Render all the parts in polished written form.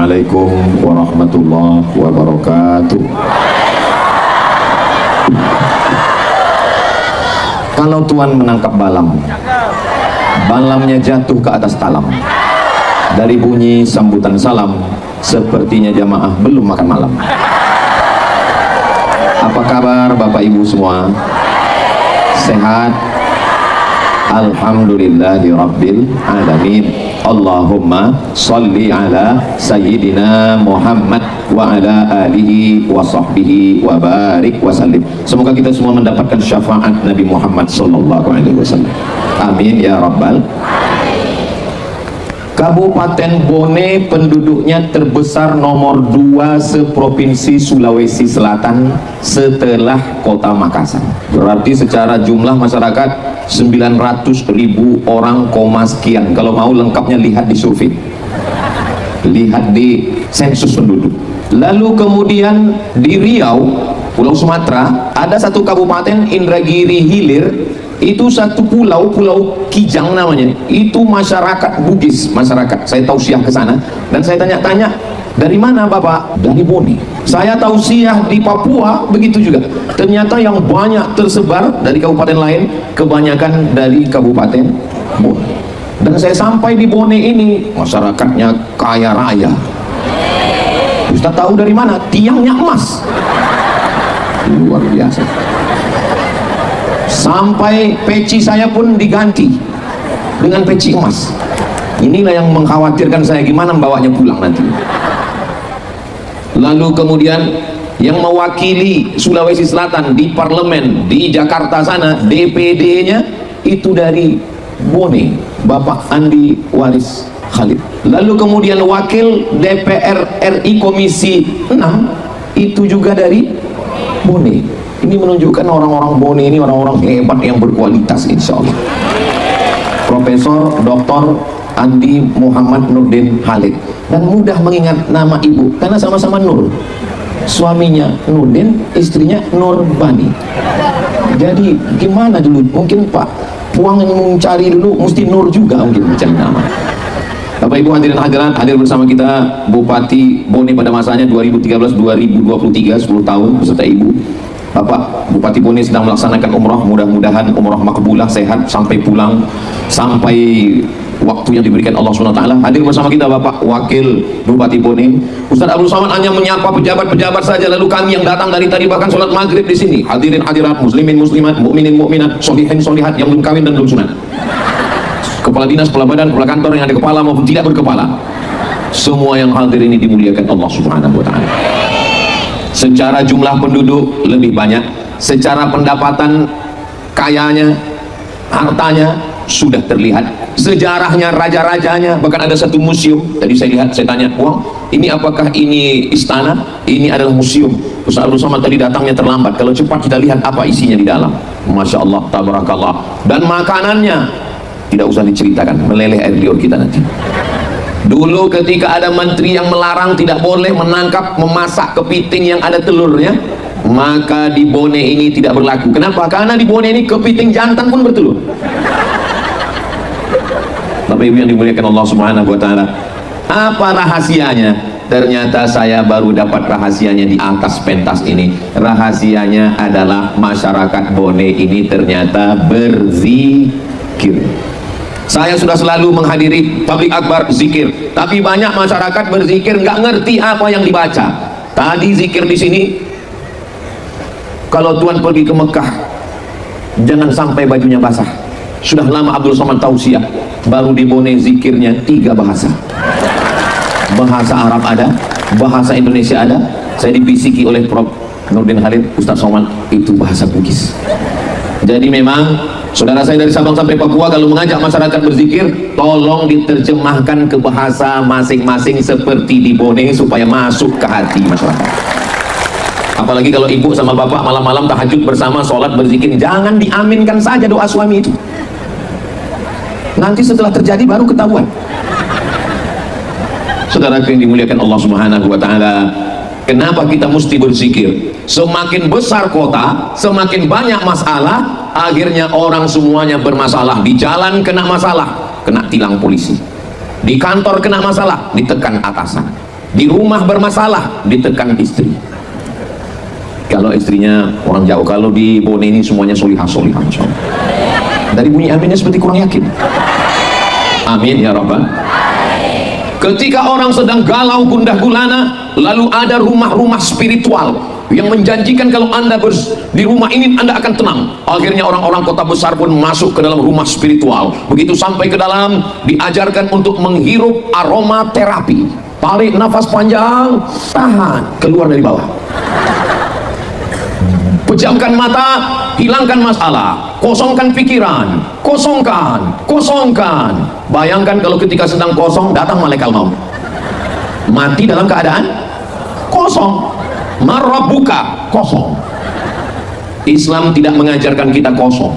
Assalamualaikum warahmatullahi wabarakatuh. Kalau Tuhan menangkap balam, balamnya jatuh ke atas talam. Dari bunyi sambutan salam, sepertinya jamaah belum makan malam. Apa kabar Bapak Ibu semua? Sehat? Alhamdulillahi Rabbil Alamin. Allahumma salli ala Sayyidina Muhammad wa ala alihi wa sahbihi wa barik wa sallim. Semoga kita semua mendapatkan syafaat Nabi Muhammad sallallahu alaihi wasallam. Amin ya rabbal. Kabupaten Bone penduduknya terbesar nomor 2 seprovinsi Sulawesi Selatan setelah kota Makassar. Berarti secara jumlah masyarakat 900.000 orang, sekian. Kalau mau lengkapnya lihat di survei, lihat di sensus penduduk. Lalu kemudian di Riau, Pulau Sumatera, ada satu kabupaten Indragiri Hilir. Itu satu pulau, Pulau Kijang namanya. Itu masyarakat Bugis, masyarakat. Saya tausiah ke sana dan saya tanya-tanya, dari mana Bapak? Dari Bone. Saya tausiah di Papua, begitu juga. Ternyata yang banyak tersebar dari kabupaten lain, kebanyakan dari Kabupaten Bone. Dan saya sampai di Bone ini, masyarakatnya kaya raya. Ustaz tahu dari mana? Tiangnya emas. Luar biasa. Sampai peci saya pun diganti dengan peci emas. Inilah yang mengkhawatirkan saya, gimana membawanya pulang nanti. Lalu kemudian yang mewakili Sulawesi Selatan di parlemen di Jakarta sana, DPD-nya itu dari Bone, Bapak Andi Waris Khalid. Lalu kemudian wakil DPR RI Komisi 6 itu juga dari Bone. Ini menunjukkan orang-orang Bone ini orang-orang hebat yang berkualitas, insya Allah. Profesor Dr. Andi Muhammad Nurdin Khalid. Dan mudah mengingat nama ibu karena sama-sama Nur. Suaminya Nurdin, istrinya Nurbani. Jadi gimana dulu? Mungkin Pak Puang mencari dulu mesti Nur juga mungkin mencari nama. Bapak Ibu hadirin hadirat, hadir bersama kita Bupati Bone pada masanya 2013-2023, 10 tahun beserta Ibu. Bapak Bupati Bone sedang melaksanakan umroh, mudah-mudahan umroh makbulah, sehat sampai pulang, sampai waktu yang diberikan Allah SWT. Hadir bersama kita Bapak Wakil Bupati Bone Ustaz Abdul Somad hanya menyapa pejabat-pejabat saja, lalu kami yang datang dari tadi bahkan sholat maghrib di sini. Hadirin hadirat, muslimin muslimat, mukminin mukminat, solihin solihat yang belum kawin dan belum sunat, kepala dinas, kepala badan, kepala kantor yang ada kepala maupun tidak berkepala, semua yang hadir ini dimuliakan Allah Subhanahu wa ta'ala. Secara jumlah penduduk lebih banyak, secara pendapatan kayanya, hartanya sudah terlihat, sejarahnya, raja-rajanya, bahkan ada satu museum. Tadi saya lihat, saya tanya, wah ini apakah ini istana? Ini adalah museum. Ustaz Abdul Somad tadi datangnya terlambat, kalau cepat kita lihat apa isinya di dalam. Masya Allah, tabarakallah. Dan makanannya tidak usah diceritakan, meleleh air liur kita nanti. Dulu ketika ada menteri yang melarang tidak boleh menangkap, memasak kepiting yang ada telurnya, maka di Bone ini tidak berlaku. Kenapa? Karena di Bone ini kepiting jantan pun bertelur. Bapak Ibu yang dimuliakan Allah Subhanahu wa ta'ala, apa rahasianya? Ternyata saya baru dapat rahasianya di atas pentas ini. Rahasianya adalah masyarakat Bone ini ternyata berzikir. Saya sudah selalu menghadiri tablik akbar zikir, tapi banyak masyarakat berzikir nggak ngerti apa yang dibaca. Tadi zikir di sini, kalau Tuhan pergi ke Mekah, jangan sampai bajunya basah. Sudah lama Abdul Somad tausiah, baru di Bone zikirnya 3 bahasa. Bahasa Arab ada, bahasa Indonesia ada. Saya dibisiki oleh Prof. Nurdin Khalid, Ustaz Somad itu bahasa Bugis. Jadi memang saudara saya dari Sabang sampai Papua kalau mengajak masyarakat berzikir, tolong diterjemahkan ke bahasa masing-masing seperti di Bone supaya masuk ke hati masyarakat. Apalagi kalau ibu sama bapak malam-malam tahajud bersama, sholat berzikir, jangan diaminkan saja doa suami itu. Nanti setelah terjadi baru ketahuan. Saudara yang dimuliakan Allah Subhanahu wa ta'ala, kenapa kita mesti berzikir? Semakin besar kota, semakin banyak masalah, akhirnya orang semuanya bermasalah. Di jalan kena masalah, kena tilang polisi. Di kantor kena masalah, ditekan atasan. Di rumah bermasalah, ditekan istri. Kalau istrinya orang jauh, kalau di Bone ini semuanya solihah. Dari bunyi aminnya seperti kurang yakin. Amin ya Rabbal. Ketika orang sedang galau gundah gulana, lalu ada rumah-rumah spiritual yang menjanjikan kalau anda di rumah ini anda akan tenang. Akhirnya orang-orang kota besar pun masuk ke dalam rumah spiritual. Begitu sampai ke dalam, diajarkan untuk menghirup aroma terapi. Tarik nafas panjang, tahan, keluar dari bawah. Pejamkan mata, hilangkan masalah, kosongkan pikiran, kosongkan. Bayangkan kalau ketika sedang kosong, datang malaikat maut. Mati dalam keadaan kosong. Marabbuka, kosong. Islam tidak mengajarkan kita kosong.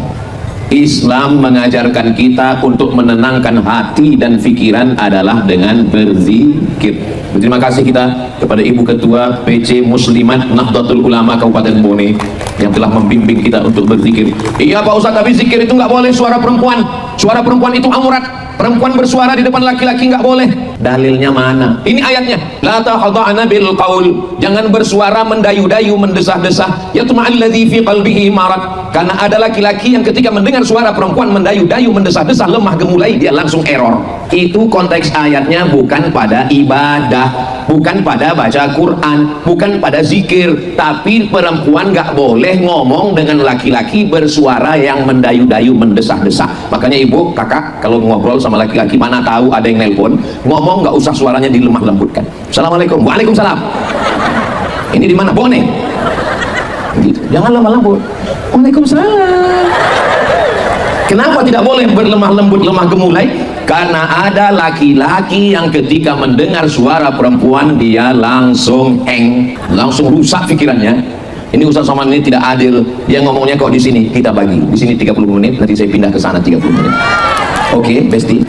Islam mengajarkan kita untuk menenangkan hati dan pikiran adalah dengan berzikir. Terima kasih kita kepada Ibu Ketua PC Muslimat Nahdlatul Ulama Kabupaten Bone yang telah membimbing kita untuk berzikir. Iya Pak Ustaz, tapi zikir itu nggak boleh suara perempuan. Suara perempuan itu aurat. Perempuan bersuara di depan laki-laki nggak boleh. Dalilnya mana? Ini ayatnya. La tahdha'na bil qaul. Jangan bersuara mendayu-dayu, mendesah-desah. Yatma'alladzi fi qalbihi marad. Karena ada laki-laki yang ketika mendengar suara perempuan mendayu-dayu, mendesah-desah, lemah gemulai, dia langsung error. Itu konteks ayatnya bukan pada ibadah, bukan pada baca Quran, bukan pada zikir. Tapi perempuan nggak boleh ngomong dengan laki-laki bersuara yang mendayu-dayu, mendesah-desah. Makanya ibu, kakak kalau ngobrol sama laki-laki, mana tahu ada yang nelpon, ngomong nggak usah suaranya dilemah lembutkan. Assalamualaikum. Waalaikumsalam. Ini di mana? Bone. Gitu. Jangan lemah lembut. Waalaikumsalam. Kenapa tidak boleh berlemah lembut, lemah gemulai? Karena ada laki-laki yang ketika mendengar suara perempuan dia langsung langsung rusak pikirannya. Ini Ustaz Somad ini tidak adil. Dia ngomongnya kok di sini kita bagi. Di sini 30 menit, nanti saya pindah ke sana 30 menit. Oke, Besti.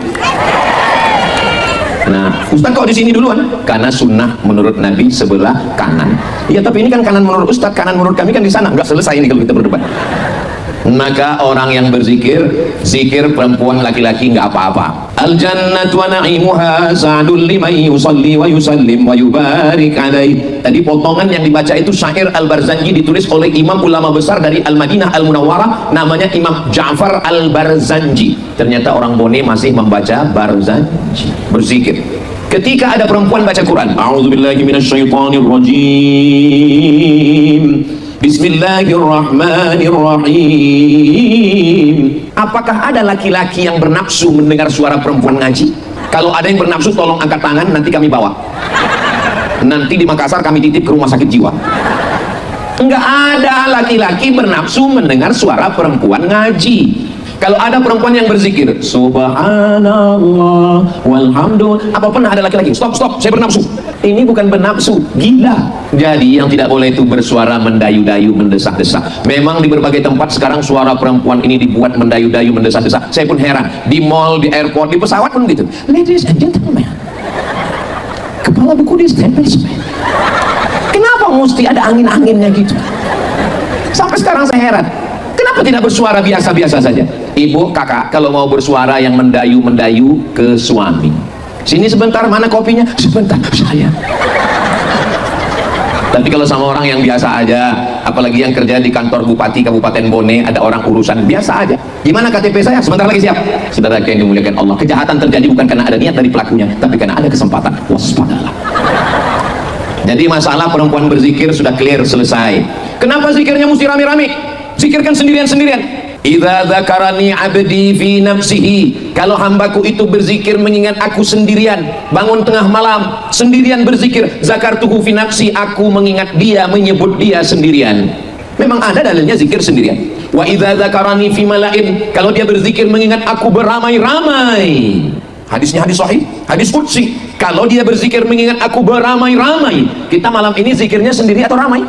Nah, Ustaz kok di sini duluan? Karena sunnah menurut Nabi sebelah kanan. Iya, tapi ini kan kanan menurut Ustaz, kanan menurut kami kan di sana. Enggak selesai ini kalau kita berdebat. Maka orang yang berzikir, zikir perempuan laki-laki nggak apa-apa. Al jannatu wa na'imuha sa'dul liman yusalli wa yusallim wa yubarik alaih. Tadi potongan yang dibaca itu syair Al-Barzanji, ditulis oleh imam ulama besar dari Al-Madinah Al-Munawwarah, namanya Imam Ja'far Al-Barzanji. Ternyata orang Bone masih membaca Barzanji, berzikir. Ketika ada perempuan baca Quran, a'udzubillahi minasyaitonirrajim, bismillahirrahmanirrahim. Apakah ada laki-laki yang bernafsu mendengar suara perempuan ngaji? Kalau ada yang bernafsu tolong angkat tangan, nanti kami bawa. Nanti di Makassar kami titip ke rumah sakit jiwa. Enggak ada laki-laki bernafsu mendengar suara perempuan ngaji. Kalau ada perempuan yang berzikir subhanallah walhamdulillah, apa pernah ada laki-laki stop saya bernafsu? Ini bukan bernafsu, gila. Jadi yang tidak boleh itu bersuara mendayu-dayu, mendesah-desah. Memang di berbagai tempat sekarang suara perempuan ini dibuat mendayu-dayu, mendesah-desah. Saya pun heran, di mall, di airport, di pesawat pun gitu. Ladies and gentlemen, kepala buku establishment. Kenapa mesti ada angin-anginnya gitu? Sampai sekarang saya heran, kenapa tidak bersuara biasa-biasa saja? Ibu, kakak, kalau mau bersuara yang mendayu-mendayu ke suami. Sini sebentar, mana kopinya? Sebentar, saya. Tapi kalau sama orang yang biasa aja, apalagi yang kerja di kantor bupati Kabupaten Bone, ada orang urusan biasa aja. Gimana KTP saya? Sebentar lagi siap. Saudara yang dimuliakan Allah, kejahatan terjadi bukan karena ada niat dari pelakunya, tapi karena ada kesempatan. Waspadalah. Jadi masalah perempuan berzikir sudah clear, selesai. Kenapa zikirnya mesti rame-rame? Zikirkan sendirian-sendirian. Idza dzakarani 'abdi fi nafsihi, kalau hambaku itu berzikir mengingat aku sendirian, bangun tengah malam sendirian berzikir, zakartuhu fi nafsi, aku mengingat dia, menyebut dia sendirian. Memang ada dalilnya zikir sendirian. Wa idza dzakarani fi mala'in, kalau dia berzikir mengingat aku beramai-ramai. Hadisnya hadis sahih, hadis qudsi. Kalau dia berzikir mengingat aku beramai-ramai. Kita malam ini zikirnya sendiri atau ramai?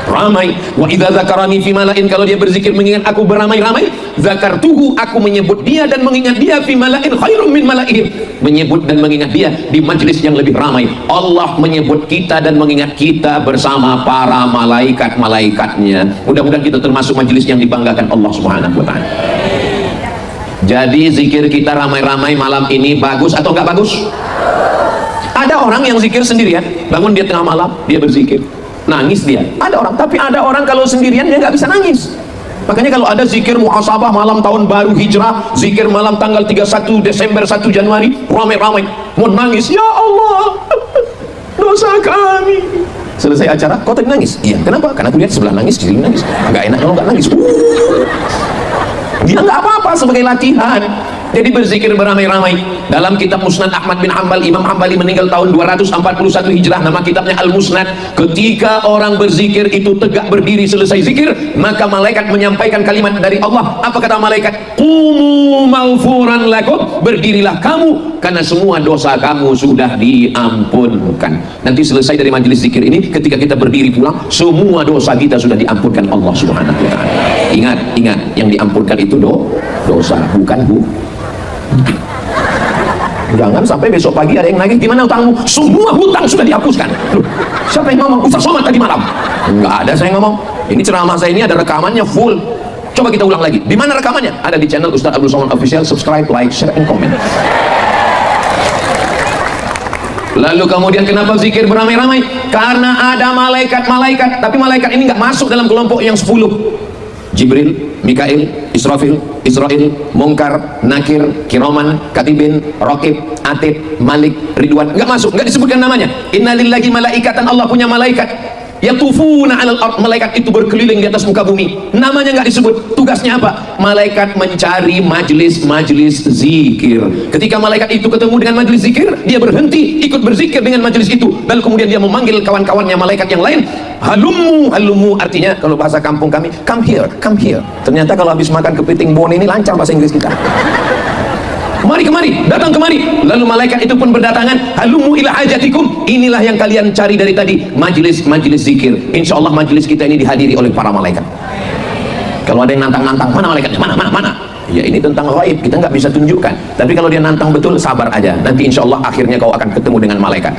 Ramai. Wa idza dzakarani fi mala'in, kalau dia berzikir mengingat aku beramai-ramai, zakartuhu, aku menyebut dia dan mengingat dia fi mala'in khairum min mala'ihim, menyebut dan mengingat dia di majlis yang lebih ramai. Allah menyebut kita dan mengingat kita bersama para malaikat-malaikatnya. Mudah-mudahan kita termasuk majlis yang dibanggakan Allah Subhanahu wa taala. Jadi zikir kita ramai-ramai malam ini bagus atau enggak bagus? Ada orang yang zikir sendirian, bangun dia tengah malam, dia berzikir, nangis dia. Ada orang, tapi ada orang kalau sendirian dia nggak bisa nangis. Makanya kalau ada zikir muhasabah malam tahun baru hijrah, zikir malam tanggal 31 Desember 1 Januari, ramai-ramai mau nangis, ya Allah dosa kami. Selesai acara, kau tadi nangis? Iya, kenapa? Karena aku lihat sebelah nangis, sini nangis. Nggak enak kalau nggak nangis. Dia nggak apa-apa sebagai latihan. Jadi berzikir beramai-ramai. Dalam kitab Musnad Ahmad bin Hanbal, Imam Hanbali meninggal tahun 241 Hijrah, nama kitabnya Al-Musnad. Ketika orang berzikir itu tegak berdiri selesai zikir, maka malaikat menyampaikan kalimat dari Allah. Apa kata malaikat? Qumu maghfuran lakum, berdirilah kamu karena semua dosa kamu sudah diampunkan. Nanti selesai dari majelis zikir ini, ketika kita berdiri pulang, semua dosa kita sudah diampunkan Allah Subhanahu wa taala. Ingat, yang diampunkan itu dosa, bukan jangan sampai besok pagi ada yang nagih, gimana utangmu? Semua hutang sudah dihapuskan. Loh, siapa yang ngomong? Ustaz Somad tadi malam. Enggak ada saya ngomong. Ini ceramah saya ini ada rekamannya full. Coba kita ulang lagi. Di mana rekamannya? Ada di channel Ustaz Abdul Somad Official. Subscribe, like, share, and comment. Lalu kemudian kenapa zikir beramai-ramai? Karena ada malaikat-malaikat, tapi malaikat ini nggak masuk dalam kelompok yang 10. Jibril, Mikail, Israfil, Israel, Munkar, Nakir, Kiroman, Katibin, Rokib, Atid, Malik, Ridwan, nggak masuk, nggak disebutkan namanya. Innalillahi malaikatan, Allah punya malaikat. Yatufuna 'alal ard, malaikat itu berkeliling di atas muka bumi. Namanya nggak disebut. Tugasnya apa? Malaikat mencari majelis-majelis zikir. Ketika malaikat itu ketemu dengan majelis zikir, dia berhenti ikut berzikir dengan majelis itu. Lalu kemudian dia memanggil kawan-kawannya malaikat yang lain. Halumu, artinya kalau bahasa kampung kami, come here. Ternyata kalau habis makan kepiting bone ini lancar bahasa Inggris kita. Kemari, datang kemari. Lalu malaikat itu pun berdatangan. Halumu ila hajatikum, inilah yang kalian cari dari tadi, majelis zikir. Insya Allah majelis kita ini dihadiri oleh para malaikat. Kalau ada yang nantang-nantang, mana malaikatnya? Mana? Ya ini tentang gaib, kita nggak bisa tunjukkan. Tapi kalau dia nantang betul, sabar aja. Nanti insya Allah akhirnya kau akan ketemu dengan malaikat.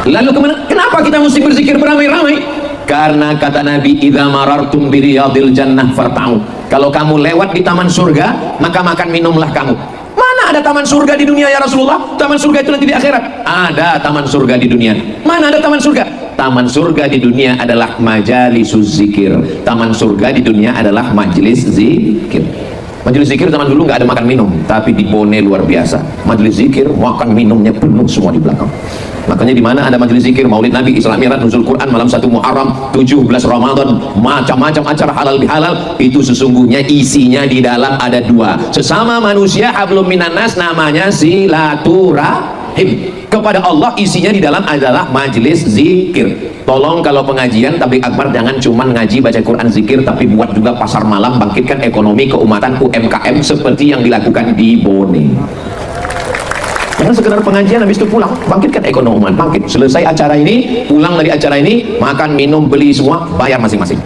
Lalu kenapa kita mesti berzikir beramai-ramai? Karena kata Nabi, idza marartum bi riyadil jannah farta'u. Kalau kamu lewat di taman surga, maka makan minumlah kamu. Mana ada taman surga di dunia ya Rasulullah? Taman surga itu nanti di akhirat. Ada taman surga di dunia. Mana ada taman surga? Taman surga di dunia adalah majalisuz zikir. Taman surga di dunia adalah majelis zikir. Majelis zikir zaman dulu nggak ada makan minum, tapi di Bone luar biasa. Majelis zikir makan minumnya penuh semua di belakang. Makanya di mana ada majelis zikir, Maulid Nabi, Isra Mi'raj, Nuzul Quran, malam 1 Muharram, 17 Ramadan, macam-macam acara halal bihalal, itu sesungguhnya isinya di dalam ada dua. Sesama manusia hablum minan nas, namanya silaturahim. Kepada Allah isinya di dalam adalah majelis zikir. Tolong kalau pengajian tabligh akbar jangan cuma ngaji baca Quran zikir, tapi buat juga pasar malam, bangkitkan ekonomi keumatan UMKM seperti yang dilakukan di Bone. Jangan sekedar pengajian habis itu pulang, bangkitkan ekonomi, bangkit. Selesai acara ini, pulang dari acara ini, makan, minum, beli semua, bayar masing-masing.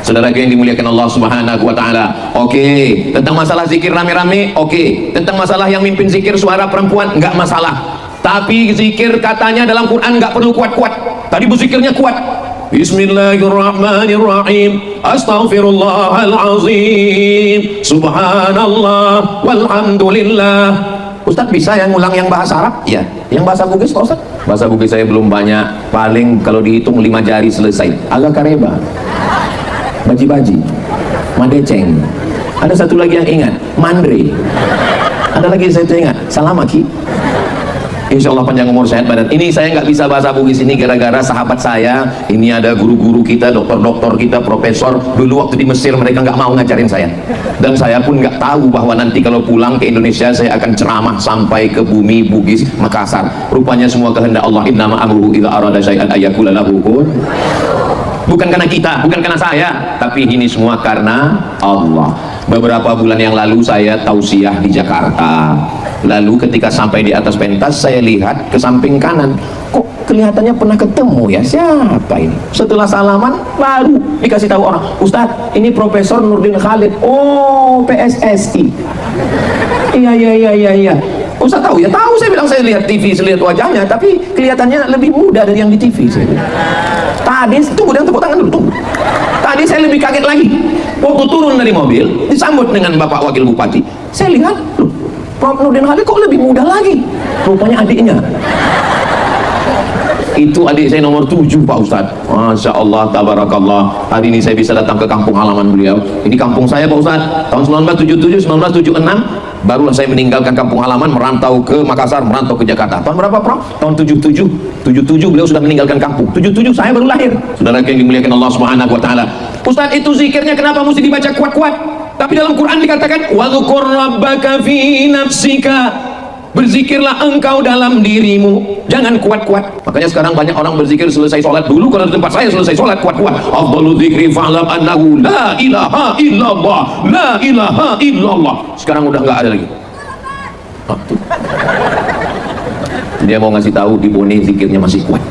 Saudara yang dimuliakan Allah Subhanahu wa taala. Oke, tentang masalah zikir rame-rame, oke. Tentang masalah yang mimpin zikir suara perempuan, enggak masalah. Tapi zikir katanya dalam Quran enggak perlu kuat-kuat. Tadi berzikirnya kuat. Bismillahirrahmanirrahim. Astaghfirullahalazim. Subhanallah walhamdulillah. Ustadz bisa yang ngulang yang bahasa Arab? Iya. Yang bahasa Bugis Pak Ustadz? Bahasa Bugis saya belum banyak. Paling kalau dihitung 5 jari selesai. Agak kareba. Baji-baji, madeceng. Ada satu lagi yang ingat, mandre. Ada lagi saya ingat, salamaki. Insya Allah panjang umur sehat badan. Ini saya nggak bisa bahasa Bugis ini gara-gara sahabat saya. Ini ada guru-guru kita, dokter-dokter kita, profesor. Dulu waktu di Mesir mereka nggak mau ngajarin saya. Dan saya pun nggak tahu bahwa nanti kalau pulang ke Indonesia saya akan ceramah sampai ke bumi Bugis Makassar. Rupanya semua kehendak Allah. Innama amruhu idza arada syai'an ayyaqula lahu kun. Bukan karena kita, bukan karena saya, tapi ini semua karena Allah. Beberapa bulan yang lalu saya tausiah di Jakarta. Lalu ketika sampai di atas pentas, saya lihat ke samping kanan, kok kelihatannya pernah ketemu ya, siapa ini? Setelah salaman, baru dikasih tahu orang, Ustadz, ini Profesor Nurdin Khalid. Oh, PSSI. Iya. Ustadz tahu ya? Tahu, saya bilang, saya lihat TV, saya lihat wajahnya, tapi kelihatannya lebih muda dari yang di TV. Tadi, tunggu, dan tepuk tangan dulu, tunggu. Tadi saya lebih kaget lagi. Waktu turun dari mobil, disambut dengan Bapak Wakil Bupati. Saya lihat, loh, Prof Nurdin Halid kok lebih muda lagi, rupanya adiknya. Itu adik saya nomor 7 Pak Ustadz. Masya Allah, tabarakallah. Hari ini saya bisa datang ke kampung halaman beliau. Ini kampung saya Pak Ustadz. Tahun 1977, 1976 barulah saya meninggalkan kampung halaman, merantau ke Makassar, merantau ke Jakarta. Tahun berapa Prof? Tahun 77. 77 beliau sudah meninggalkan kampung. 77 saya baru lahir. Saudara yang dimuliakan Allah Subhanahu wa taala. Ustadz, itu zikirnya kenapa mesti dibaca kuat-kuat? Tapi dalam Quran dikatakan wadzukur rabbaka fi nafsika. Berzikirlah engkau dalam dirimu, jangan kuat-kuat. Makanya sekarang banyak orang berzikir selesai sholat. Dulu kalau di tempat saya selesai sholat kuat-kuat. Afdalu dzikri fa'lam annahu la ilaha illallah, la ilaha illallah. Sekarang udah nggak ada lagi. Dia mau ngasih tahu di Bone zikirnya masih kuat.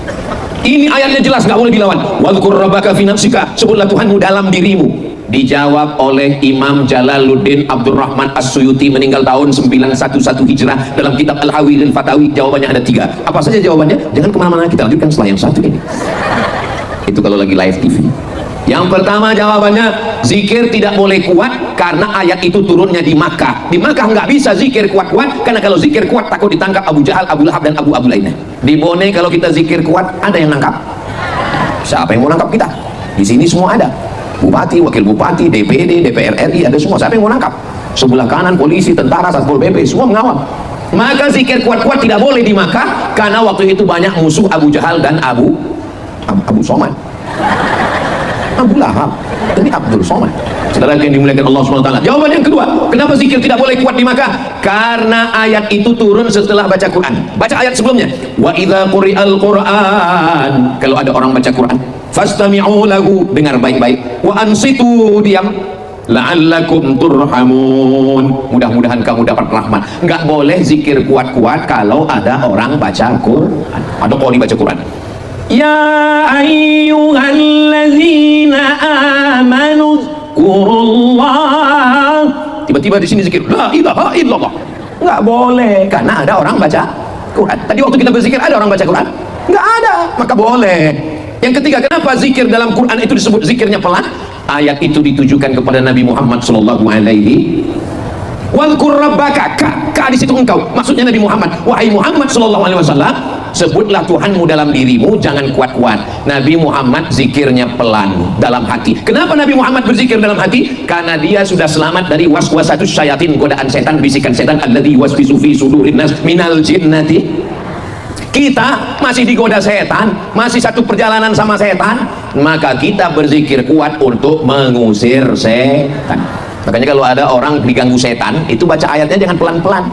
Ini ayatnya jelas, nggak boleh dilawan. Wadzukur rabbaka fi nafsika, sebutlah Tuhanmu dalam dirimu. Dijawab oleh Imam Jalaluddin Abdurrahman As-Suyuti, meninggal tahun 911 Hijrah, dalam kitab Al-Hawil Fatawi. Jawabannya ada 3. Apa saja jawabannya? Jangan kemana-mana, kita lanjutkan setelah yang satu ini. Itu kalau lagi live TV. Yang pertama jawabannya, zikir tidak boleh kuat karena ayat itu turunnya di Makkah. Di Makkah nggak bisa zikir kuat-kuat, karena kalau zikir kuat takut ditangkap Abu Jahal, Abu Lahab, dan Abu lainnya. Di Bone kalau kita zikir kuat, ada yang nangkap? Siapa yang mau nangkap kita? Di sini semua ada. Bupati, wakil bupati, DPD, DPR RI, ada semua. Siapa yang mau nangkap? Sebelah kanan polisi, tentara, satpol PP, semua mengawal. Maka zikir kuat-kuat tidak boleh di Makkah, karena waktu itu banyak musuh Abu Jahal dan Abu Somad, Abu Lahab, ini Abdul Somad. Saudara yang dimuliakan Allah SWT. Jawaban yang kedua, kenapa zikir tidak boleh kuat di Makkah? Karena ayat itu turun setelah baca Quran. Baca ayat sebelumnya. Wa idza quri'al Qur'an. Kalau ada orang baca Quran, fastami'u lahu, dengar baik-baik. Wa ansitu, diam. La'allakum turhamun, mudah-mudahan kamu dapat rahmat. Enggak boleh zikir kuat-kuat kalau ada orang baca Quran. Ada qori baca Quran. Ya ayyuhalladzina amanu zkurullah. Tiba-tiba di sini zikir la ilaha illallah. Enggak boleh karena ada orang baca Quran. Tadi waktu kita berzikir ada orang baca Quran? Enggak ada, maka boleh. Yang ketiga, kenapa zikir dalam Quran itu disebut zikirnya pelan? Ayat itu ditujukan kepada Nabi Muhammad sallallahu alaihi Wadhkur rabbaka, ka di situ engkau, maksudnya Nabi Muhammad. Wahai Muhammad sallallahu alaihi wasallam, sebutlah Tuhanmu dalam dirimu, jangan kuat-kuat. Nabi Muhammad zikirnya pelan dalam hati. Kenapa Nabi Muhammad berzikir dalam hati? Karena dia sudah selamat dari waswasatus syayatin, godaan setan, bisikan setan, alladzi waswisu fi sudurin nas minal jinnati. Kita masih digoda setan, masih satu perjalanan sama setan, maka kita berzikir kuat untuk mengusir setan. Makanya kalau ada orang diganggu setan, itu baca ayatnya jangan pelan-pelan.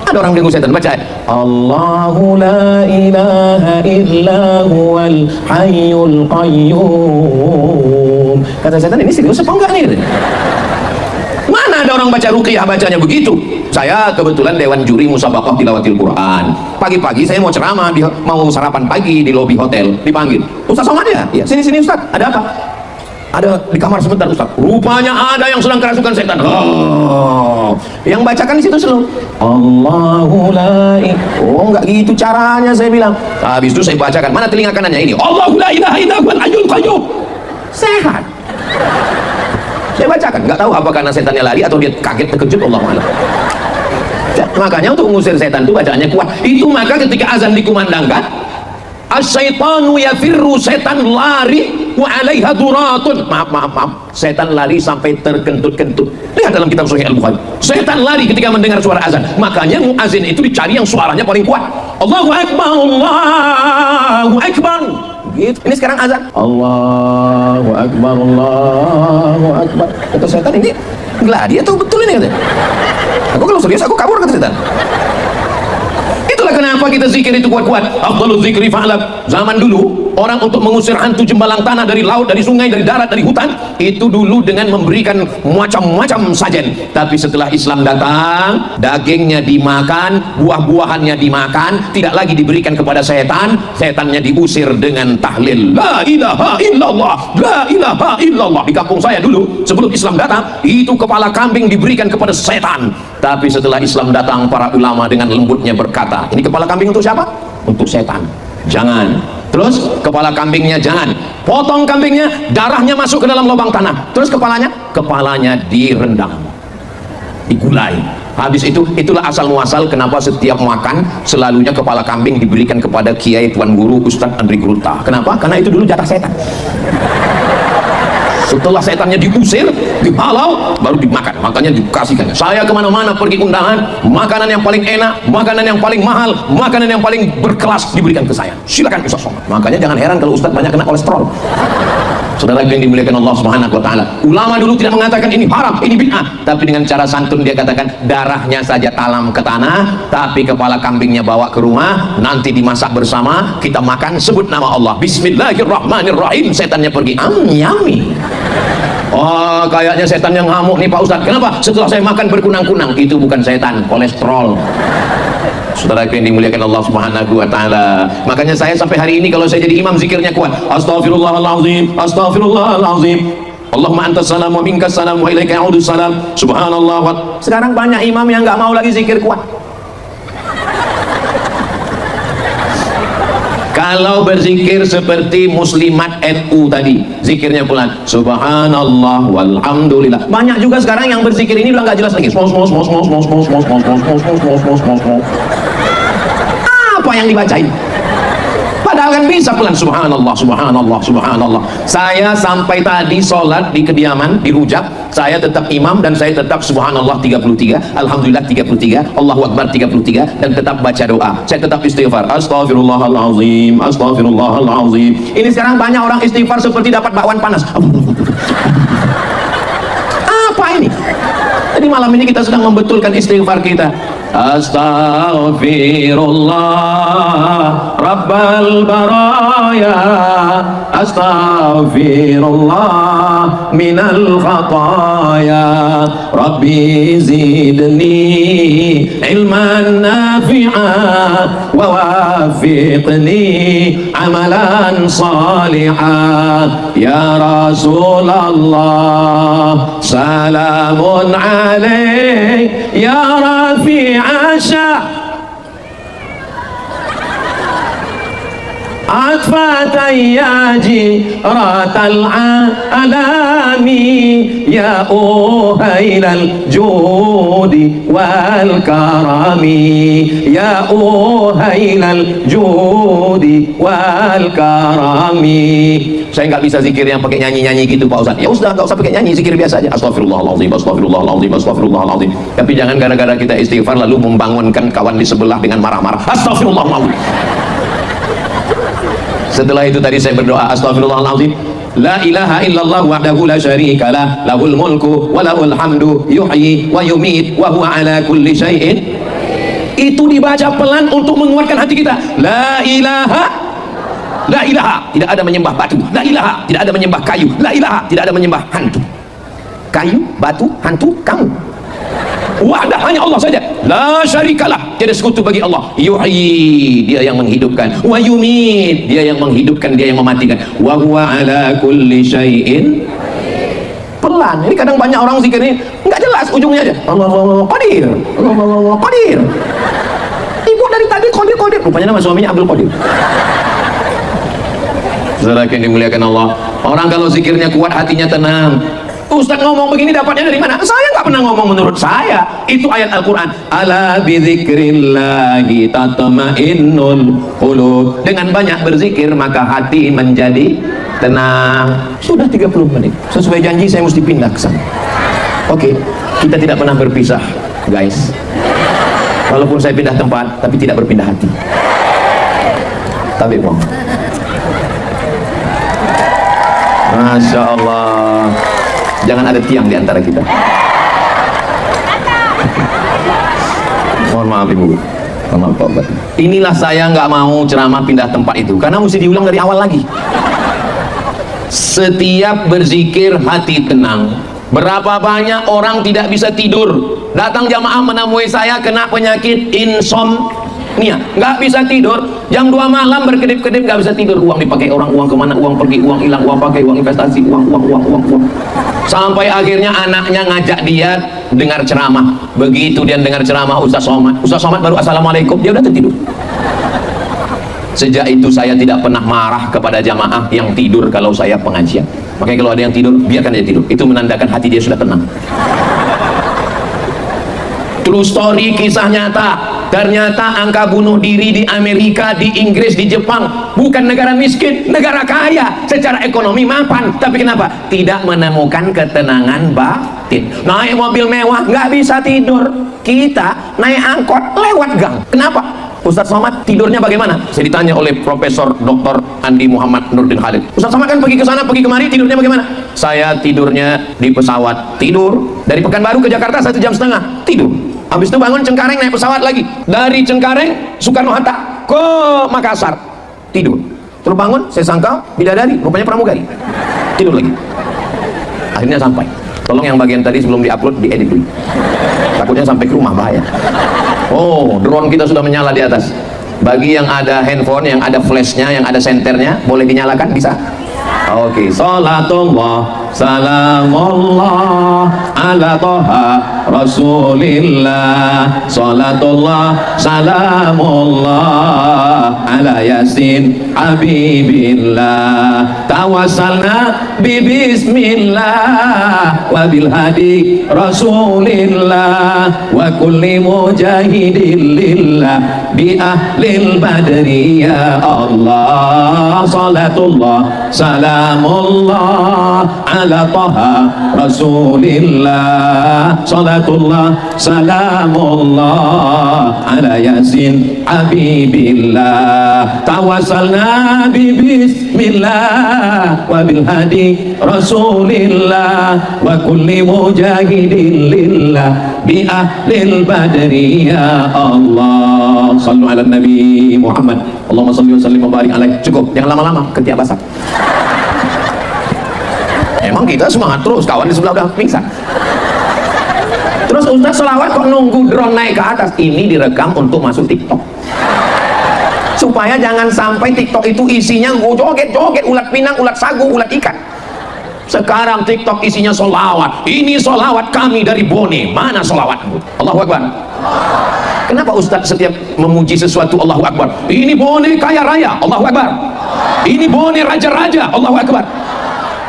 Ada orang diganggu setan, baca Allahu la ilaha illa huwal hayyul qayyum. Kata setan, ini serius apa enggak nih? Mana ada orang baca ruqyah bacanya begitu? Saya kebetulan dewan juri musabaqah tilawatil Quran. Pagi-pagi saya mau ceramah, mau sarapan pagi di lobi hotel, dipanggil. Ustaz Somad ya? Ya, sini Ustaz. Ada apa? Ada di kamar sebentar Ustaz. Rupanya ada yang sedang kerasukan setan. Oh, yang bacakan di situ selalu Allahu la ilaha. Oh, enggak gitu caranya, saya bilang. Habis itu saya bacakan. Mana telinga kanannya ini? Allahu la ilaha illa huwal hayyul qayyum. Sehat. Saya bacakan. Enggak tahu apa karena setannya lari atau dia kaget terkejut, Allahu a'lam. Makanya untuk mengusir setan itu bacaannya kuat. Itu maka ketika azan dikumandangkan, as-syaitanu yafirru, setan lari, wa alaiha duratun. Maaf, setan lari sampai terkentut-kentut. Lihat dalam kitab Sahih Al-Bukhari, setan lari ketika mendengar suara azan. Makanya muazin itu dicari yang suaranya paling kuat. Allahu akbar, Allahu akbar. Gitu. Ini sekarang azan, Allahu akbar, Allahu akbar. Kata setan, ini gladi atau betul ini katanya? Aku kalau serius aku kabur, kata setan. Itulah kenapa kita zikir itu kuat-kuat. Afdhalu dzikri fa'lam. Zaman dulu orang untuk mengusir hantu jembalang tanah dari laut, dari sungai, dari darat, dari hutan, itu dulu dengan memberikan macam-macam sajen. Tapi setelah Islam datang, dagingnya dimakan, buah-buahannya dimakan, tidak lagi diberikan kepada setan. Setannya diusir dengan tahlil la ilaha illallah, la ilaha illallah. Di kampung saya dulu sebelum Islam datang, itu kepala kambing diberikan kepada setan. Tapi setelah Islam datang, para ulama dengan lembutnya berkata, ini kepala kambing untuk siapa? Untuk setan. Jangan. Terus kepala kambingnya jangan. Potong kambingnya, darahnya masuk ke dalam lubang tanah. Terus kepalanya direndam, digulai. Habis itu, itulah asal muasal kenapa setiap makan selalunya kepala kambing diberikan kepada kiai, tuan guru, Ustadz Andri Gruta. Kenapa? Karena itu dulu jatah setan. Setelah setannya diusir, dihalau, baru dimakan. Makanya dikasihkan. Saya kemana-mana pergi undangan, makanan yang paling enak, makanan yang paling mahal, makanan yang paling berkelas diberikan ke saya. Silakan Ustaz Somad. Makanya jangan heran kalau Ustaz banyak kena kolesterol. Saudara yang dimuliakan Allah Subhanahu wa taala. Ulama dulu tidak mengatakan ini haram, ini bid'ah, tapi dengan cara santun dia katakan darahnya saja talam ke tanah, tapi kepala kambingnya bawa ke rumah, nanti dimasak bersama, kita makan, sebut nama Allah. Bismillahirrahmanirrahim. Setannya pergi. Yummy. Oh, kayaknya setan yang ngamuk nih Pak Ustadz. Kenapa? Setelah saya makan berkunang-kunang. Itu bukan setan, kolesterol. Saudara yang dimuliakan Allah Subhanahu wa taala. Makanya saya sampai hari ini kalau saya jadi imam zikirnya kuat. Astaghfirullahalazim, astaghfirullahalazim. Allahumma antas salam wa minkas salam wa ilaika ya'udus salam. Subhanallah. Sekarang banyak imam yang nggak mau lagi zikir kuat. Kalau berzikir seperti muslimat NU tadi, zikirnya pulang subhanallah walhamdulillah. Banyak juga sekarang yang berzikir ini udah nggak jelas lagi. Apa yang dibacain? Padahal kan bisa pelan subhanallah, subhanallah, subhanallah. Saya sampai tadi sholat di kediaman di Rujak, saya tetap imam dan saya tetap subhanallah 33, alhamdulillah 33, Allahu akbar 33, dan tetap baca doa. Saya tetap istighfar, astaghfirullahalazim, astaghfirullahalazim. Ini sekarang banyak orang istighfar seperti dapat bakwan panas. Apa ini? Jadi malam ini kita sedang membetulkan istighfar kita. Astaghfirullah Rabbal baraya, astaghfirullah minal khataya, Rabbi zidni ilman nafi'a wa wafiqni amalan saliha. Ya Rasulullah salamun alaik ya Rafi' Asya Atfatayyaji ratal alami ya uhailal judi wal karami, ya uhailal judi wal karami. Saya nggak bisa zikir yang pakai nyanyi-nyanyi gitu Pak Ustaz. Ya sudah, nggak usah pakai nyanyi, zikir biasa aja. Astaghfirullahaladzim, astaghfirullahaladzim, astaghfirullahaladzim. Tapi jangan gara-gara kita istighfar lalu membangunkan kawan di sebelah dengan marah-marah. Astaghfirullahaladzim. Setelah itu tadi saya berdoa, astaghfirullahaladzim, la ilaha illallah wahdahu la syarikalah, lahul mulku wa lahul hamdu yuhyi wa yumit wa huwa ala kulli syai'in. Itu dibaca pelan untuk menguatkan hati kita. La ilaha, la ilaha, tidak ada menyembah batu. La ilaha, tidak ada menyembah kayu. La ilaha, tidak ada menyembah hantu. Kayu, batu, hantu, kamu. Wahdah, hanya Allah saja. La syarikalah, tiada sekutu bagi Allah. Yuhyi, dia yang menghidupkan. Wa yumit, dia yang menghidupkan, dia yang mematikan. Wa huwa ala kulli syai'in. Pelan. Ini kadang banyak orang zikir ini enggak jelas ujungnya aja. Allah Qadir. Allah Qadir. Ibu dari tadi Qadir Qadir. Rupanya nama suaminya Abdul Qadir. Saudara yang dimuliakan Allah. Orang kalau zikirnya kuat, hatinya tenang. Ustaz ngomong begini dapatnya dari mana? Saya nggak pernah ngomong menurut saya. Itu ayat Al-Quran. Ala bidzikrillahi tatma'innul qulub. Dengan banyak berzikir maka hati menjadi tenang. Sudah 30 menit. Sesuai janji saya mesti pindah ke sana. Oke, kita tidak pernah berpisah, guys. Walaupun saya pindah tempat, tapi tidak berpindah hati. Tapi Masya Allah. Jangan ada tiang di antara kita. Mohon maaf Ibu. Mohon maaf Pak Bupati. Inilah saya nggak mau ceramah pindah tempat itu, karena mesti diulang dari awal lagi. Setiap berzikir hati tenang. Berapa banyak orang tidak bisa tidur. Datang jamaah menemui saya kena penyakit insomnia, nggak bisa tidur. Jam 2 malam berkedip-kedip nggak bisa tidur. Uang dipakai orang, uang kemana, uang pergi, uang hilang, uang pakai, uang investasi, uang. Sampai akhirnya anaknya ngajak dia dengar ceramah. Begitu dia dengar ceramah Ustaz Somad baru assalamualaikum, dia udah tertidur. Sejak itu saya tidak pernah marah kepada jamaah yang tidur kalau saya pengajian. Makanya kalau ada yang tidur, biarkan dia tidur. Itu menandakan hati dia sudah tenang. True story, kisah nyata. Ternyata angka bunuh diri di Amerika, di Inggris, di Jepang bukan negara miskin, negara kaya, secara ekonomi mapan. Tapi kenapa? Tidak menemukan ketenangan batin. Naik mobil mewah nggak bisa tidur. Kita naik angkot lewat gang. Kenapa? Ustadz Somad tidurnya bagaimana? Saya ditanya oleh Profesor Dr. Andi Muhammad Nurdin Khalid. Ustadz Somad kan pergi ke sana, pergi kemari, tidurnya bagaimana? Saya tidurnya di pesawat, tidur. Dari Pekanbaru ke Jakarta 1,5 jam, tidur. Habis itu bangun Cengkareng, naik pesawat lagi. Dari Cengkareng, Soekarno-Hatta ke Makassar, tidur. Terus bangun, saya sangka bidadari, rupanya pramugari. Tidur lagi. Akhirnya sampai. Tolong yang bagian tadi sebelum diupload diedit dulu. Takutnya sampai ke rumah bahaya. Oh, drone kita sudah menyala di atas. Bagi yang ada handphone, yang ada flashnya, yang ada senternya, boleh dinyalakan? Bisa? Oke. Salatullah, salamullah ala toha rasulillah. Salatullah, salamullah ala yasin habibillah. Tawassalna bismillah wa bil hadi rasulillah wa kulli mujahidin lillah bi ahlil badri ya Allah. Salatullah, salamullah ala taha rasulillah. Salatullah, salamullah ala yasin habibillah. Tawassalna bismillah wa bil hadi rasulillah wa kulli mujahidin lillah bi ahlil badri ya Allah. Sallu ala Nabi Muhammad. Allahumma salli wa sallim wa barik alaih. Cukup, jangan lama-lama, ketiak basah. Emang kita semangat terus, kawan di sebelah udah pingsan. Terus Ustaz selawat kok nunggu drone naik ke atas. Ini direkam untuk masuk TikTok, supaya jangan sampai TikTok itu isinya joget-joget, ulat pinang, ulat sagu, ulat ikan. Sekarang TikTok isinya solawat. Ini solawat kami dari Bone. Mana solawatmu? Allahu Akbar. Kenapa Ustaz setiap memuji sesuatu Allahu Akbar? Ini Bone kaya raya, Allahu Akbar. Ini Bone raja-raja, Allahu Akbar.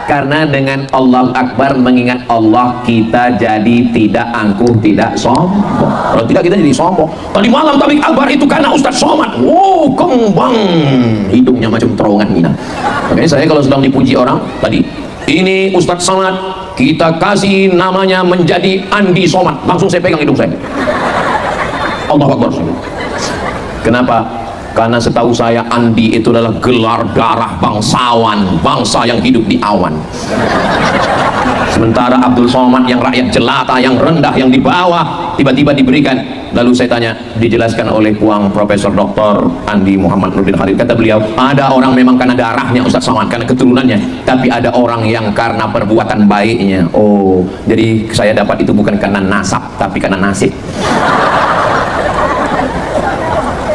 Karena dengan Allah Akbar, mengingat Allah, kita jadi tidak angkuh, tidak sombong. Kalau tidak, kita jadi sombong. Tadi malam tablik akbar itu karena Ustaz Somad. Oh, kembang hidungnya macam terowongan Mina. Makanya saya kalau sedang dipuji orang tadi, ini Ustaz Somad, kita kasih namanya menjadi Andi Somad, langsung saya pegang hidung saya. Allahu Akbar. Kenapa? Karena setahu saya Andi itu adalah gelar darah bangsawan, bangsa yang hidup di awan. Sementara Abdul Somad yang rakyat jelata, yang rendah, yang di bawah, tiba-tiba diberikan. Lalu saya tanya, dijelaskan oleh Puang Profesor Dr. Andi Muhammad Nurdin Khalid, kata beliau, ada orang memang karena darahnya Ustaz Somad, karena keturunannya, tapi ada orang yang karena perbuatan baiknya. Oh, jadi saya dapat itu bukan karena nasab, tapi karena nasib.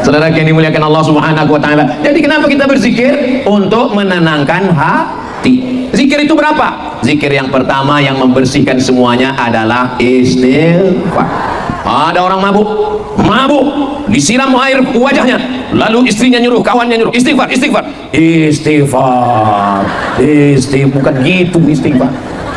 Saudara yang dimuliakan Allah Subhanahu wa Ta'ala. Jadi kenapa kita berzikir? Untuk menenangkan hati. Zikir itu berapa? Zikir yang pertama yang membersihkan semuanya adalah istighfar. Ada orang mabuk, disiram air wajahnya, lalu istrinya nyuruh, kawannya nyuruh, istighfar, bukan gitu istighfar.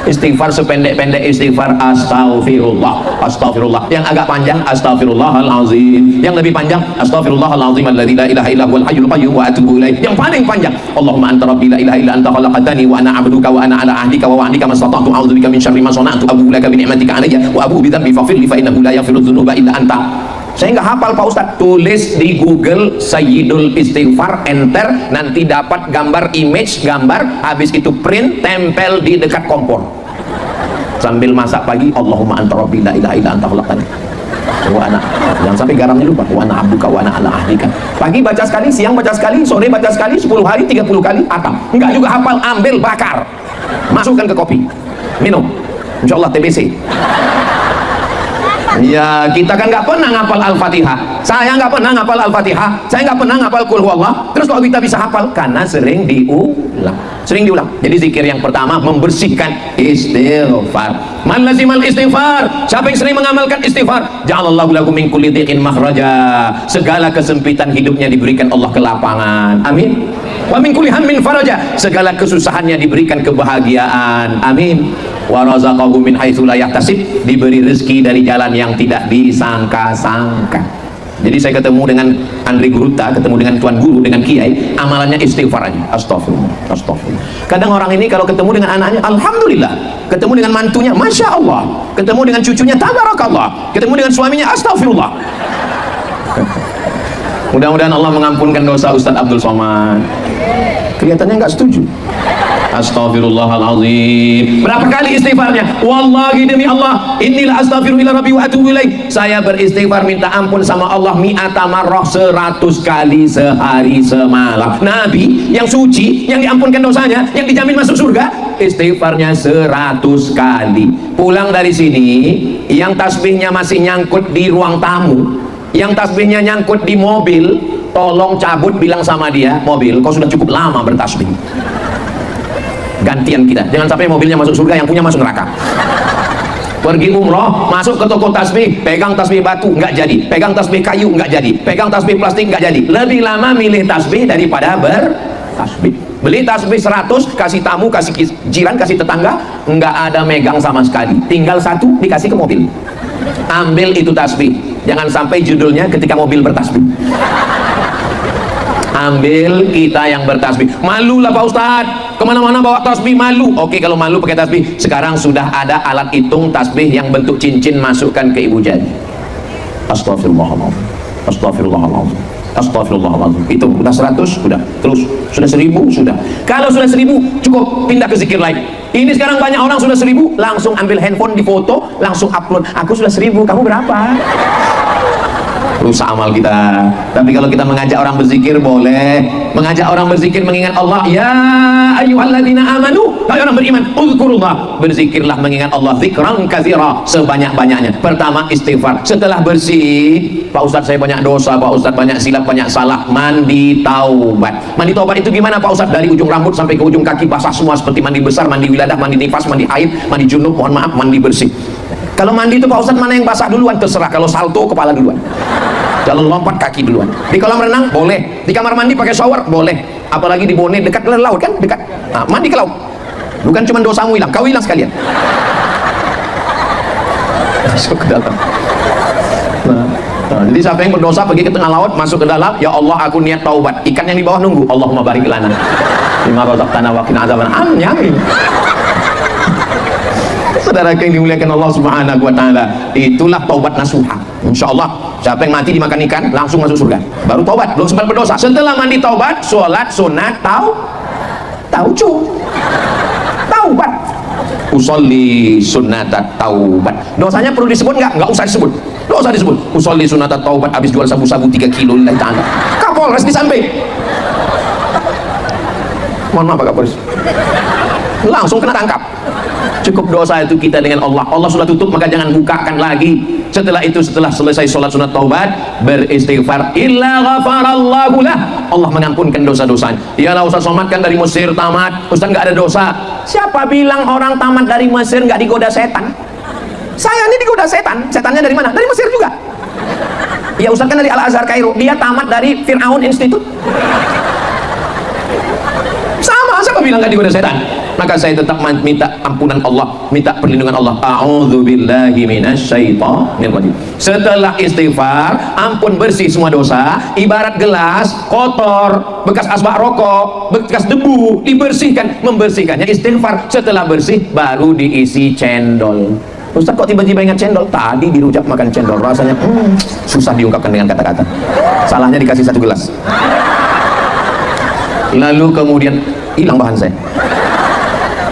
Istighfar sependek-pendek istighfar astaghfirullah, astaghfirullah. Yang agak panjang astaghfirullahalazim. Yang lebih panjang astaghfirullahalazim alladzi la ilaha illa huwal hayyul qayyum wa atubu ilaih. Yang paling panjang Allahumma anta rabbi la ilaha illa anta khalaqtani wa ana 'abduka wa ana 'ala ahdika wa wa'dika mastata'tu a'udzubika min syarri ma sana'tu abu laka bi ni'matika 'alayya wa abu bi dhanbi faghfir li fa innahu la yaghfiru dzunuba illa anta. Saya nggak hafal Pak Ustadz. Tulis di Google Sayyidul Istighfar, enter, nanti dapat gambar, image gambar, habis itu print, tempel di dekat kompor sambil masak pagi. Allahumma anta rabbi la ilaha illa anta khalaqtani wa ana, jangan sampai garamnya lupa, wa ana abduka wa ana ala ahdika. Pagi baca sekali, siang baca sekali, sore baca sekali, 10 hari 30 kali atam. Enggak juga hafal, ambil, bakar, masukkan ke kopi, minum, insyaallah TBC. Ya, kita kan nggak pernah ngapal Al-Fatihah. Saya nggak pernah ngapal Al-Fatihah. Saya nggak pernah ngapal Qul Huwallah. Terus kalau kita bisa hafal, karena sering diulang. Jadi zikir yang pertama membersihkan, istighfar. Man lazimal istighfar, siapa yang sering mengamalkan istighfar, ja'alallahu lakum min kulli dhiqin makhraja, segala kesempitan hidupnya diberikan Allah kelapangan. Amin. Wa min kulli hammin faraja, segala kesusahannya diberikan kebahagiaan. Amin. Wa razaqahu min haitsu la yahtasib, diberi rezeki dari jalan yang tidak disangka-sangka. Jadi saya ketemu dengan Andri Guruta, ketemu dengan Tuan Guru, dengan Kiai, amalannya istighfar aja. Astagfirullah, astagfirullah. Kadang orang ini kalau ketemu dengan anaknya, alhamdulillah. Ketemu dengan mantunya, masya Allah. Ketemu dengan cucunya, tabarakallah. Ketemu dengan suaminya, astagfirullah. Mudah-mudahan Allah mengampunkan dosa Ustadz Abdul Somad. Kelihatannya nggak setuju. Astaghfirullahaladzim. Berapa kali istighfarnya? Wallahi demi Allah, inilah astaghfirullah rabbi wa atubu ilaih. Saya beristighfar minta ampun sama Allah mi'ata marrah, 100 kali sehari semalam. Nabi yang suci, yang diampunkan dosanya, yang dijamin masuk surga, istighfarnya 100 kali. Pulang dari sini, yang tasbihnya masih nyangkut di ruang tamu, yang tasbihnya nyangkut di mobil, tolong cabut, bilang sama dia, mobil, kau sudah cukup lama bertasbih. Gantian kita, jangan sampai mobilnya masuk surga, yang punya masuk neraka. Pergi umroh, masuk ke toko tasbih, pegang tasbih batu, nggak jadi. Pegang tasbih kayu, nggak jadi. Pegang tasbih plastik, nggak jadi. Lebih lama milih tasbih daripada bertasbih. Beli tasbih 100, kasih tamu, kasih jiran, kasih tetangga, nggak ada megang sama sekali. Tinggal satu, dikasih ke mobil. Ambil itu tasbih. Jangan sampai judulnya ketika mobil bertasbih. Ambil kita yang bertasbih. Malu lah Pak Ustadz, kemana-mana bawa tasbih, malu. Oke, kalau malu pakai tasbih. Sekarang sudah ada alat hitung tasbih yang bentuk cincin, masukkan ke ibu jari. Astagfirullahaladzim, astagfirullahaladzim, astagfirullahaladzim. Itu udah 100, udah. Terus sudah 1000, sudah. Kalau sudah 1000, cukup pindah ke zikir lain. Ini sekarang banyak orang sudah 1000, langsung ambil handphone, difoto, langsung upload. Aku sudah 1000, kamu berapa? Rusak amal kita. Tapi kalau kita mengajak orang berzikir, boleh. Mengajak orang berzikir, mengingat Allah. Ya ayyuhalladzina amanu, hai orang beriman, uzkurullah, berzikirlah mengingat Allah, zikran katsira, sebanyak-banyaknya. Pertama istighfar. Setelah bersih, Pak Ustadz saya banyak dosa, Pak Ustadz banyak silap, banyak salah, mandi taubat. Mandi taubat itu gimana Pak Ustadz? Dari ujung rambut sampai ke ujung kaki basah semua, seperti mandi besar, mandi wiladah, mandi nifas, mandi haid, mandi junub, mohon maaf, mandi bersih. Kalau mandi itu Pak Ustadz mana yang basah duluan? Terserah. Kalau salto, kepala duluan. Kalau lompat, kaki duluan. Di kolam renang boleh, di kamar mandi pakai shower boleh, apalagi di Bone dekat laut kan, dekat. Nah, mandi ke laut, bukan cuma dosamu hilang, kau hilang sekalian. Masuk ke dalam. Nah, jadi siapa yang berdosa pergi ke tengah laut, masuk ke dalam, ya Allah aku niat taubat. Ikan yang di bawah nunggu, Allahumma barik lana bima razaqtana wa qina adzabannar. Nyamin. Saudara yang dimuliakan Allah Subhanahu wa taala, itulah taubat nasuha. Insyaallah siapa yang mati dimakan ikan langsung masuk surga. Baru taubat, belum sempat berdosa. Setelah mandi taubat, sholat sunat taubat. Usolli sunnatat taubat. Dosanya perlu disebut nggak usah disebut. Nggak usah disebut. Usolli sunnatat taubat, habis jual sabu-sabu 3 kilo lillahi ta'ala. Kapolres disamping. Mohon maaf Pak Kapolres. Langsung kena tangkap. Cukup dosa itu kita dengan Allah. Allah sudah tutup, maka jangan bukakan lagi. Setelah itu, setelah selesai sholat sunat taubat, beristighfar, illa ghafarallahu lah, Allah mengampunkan dosa-dosanya. Iyalah Ustaz Somad kan dari Mesir tamat, Ustaz nggak ada dosa. Siapa bilang orang tamat dari Mesir nggak digoda setan? Saya ini digoda setan. Setannya dari mana? Dari Mesir juga. Ya Ustaz kan dari Al-Azhar Kairo, dia tamat dari Fir'aun Institute. Sama, siapa bilang nggak digoda setan? Maka saya tetap minta ampunan Allah, minta perlindungan Allah. A'udzubillahi minasyaitonir rajim. Setelah istighfar, ampun, bersih semua dosa. Ibarat gelas kotor, bekas asbak rokok, bekas debu, dibersihkan. Membersihkannya istighfar. Setelah bersih, baru diisi cendol. Ustaz kok tiba-tiba ingat cendol? Tadi dirujak makan cendol, rasanya susah diungkapkan dengan kata-kata. Salahnya dikasih 1 gelas. Lalu kemudian hilang bahan saya.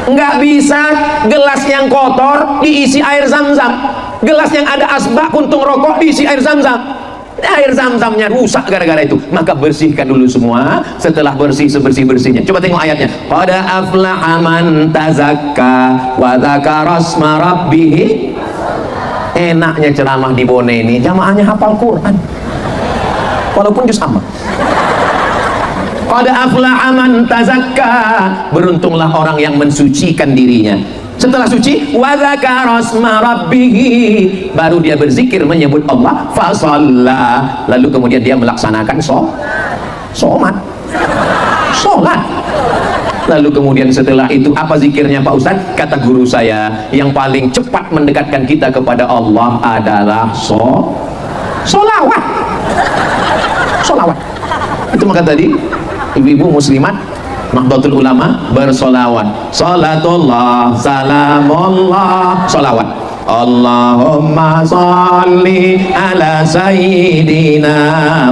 Nggak bisa gelas yang kotor diisi air zam-zam, gelas yang ada asbak puntung rokok diisi air zam-zam. Air zam-zamnya rusak gara-gara itu. Maka bersihkan dulu semua. Setelah bersih, sebersih-bersihnya, coba tengok ayatnya. Qad aflaha man tazakka wa dzakara asma rabbih. Enaknya ceramah di Bone ini, jamaahnya hafal Quran walaupun juz amma. Qad aflaha man tazakka, beruntunglah orang yang mensucikan dirinya. Setelah suci, wa dzakara asma rabbih, baru dia berzikir menyebut Allah, fa shalla, lalu kemudian dia melaksanakan sholat. Lalu kemudian setelah itu apa zikirnya Pak Ustadz? Kata guru saya, yang paling cepat mendekatkan kita kepada Allah adalah sholawat. Itu maka tadi ibu-ibu muslimat Nahdlatul Ulama bersolawat, salatullah salamullah, solawat, Allahumma salli ala sayyidina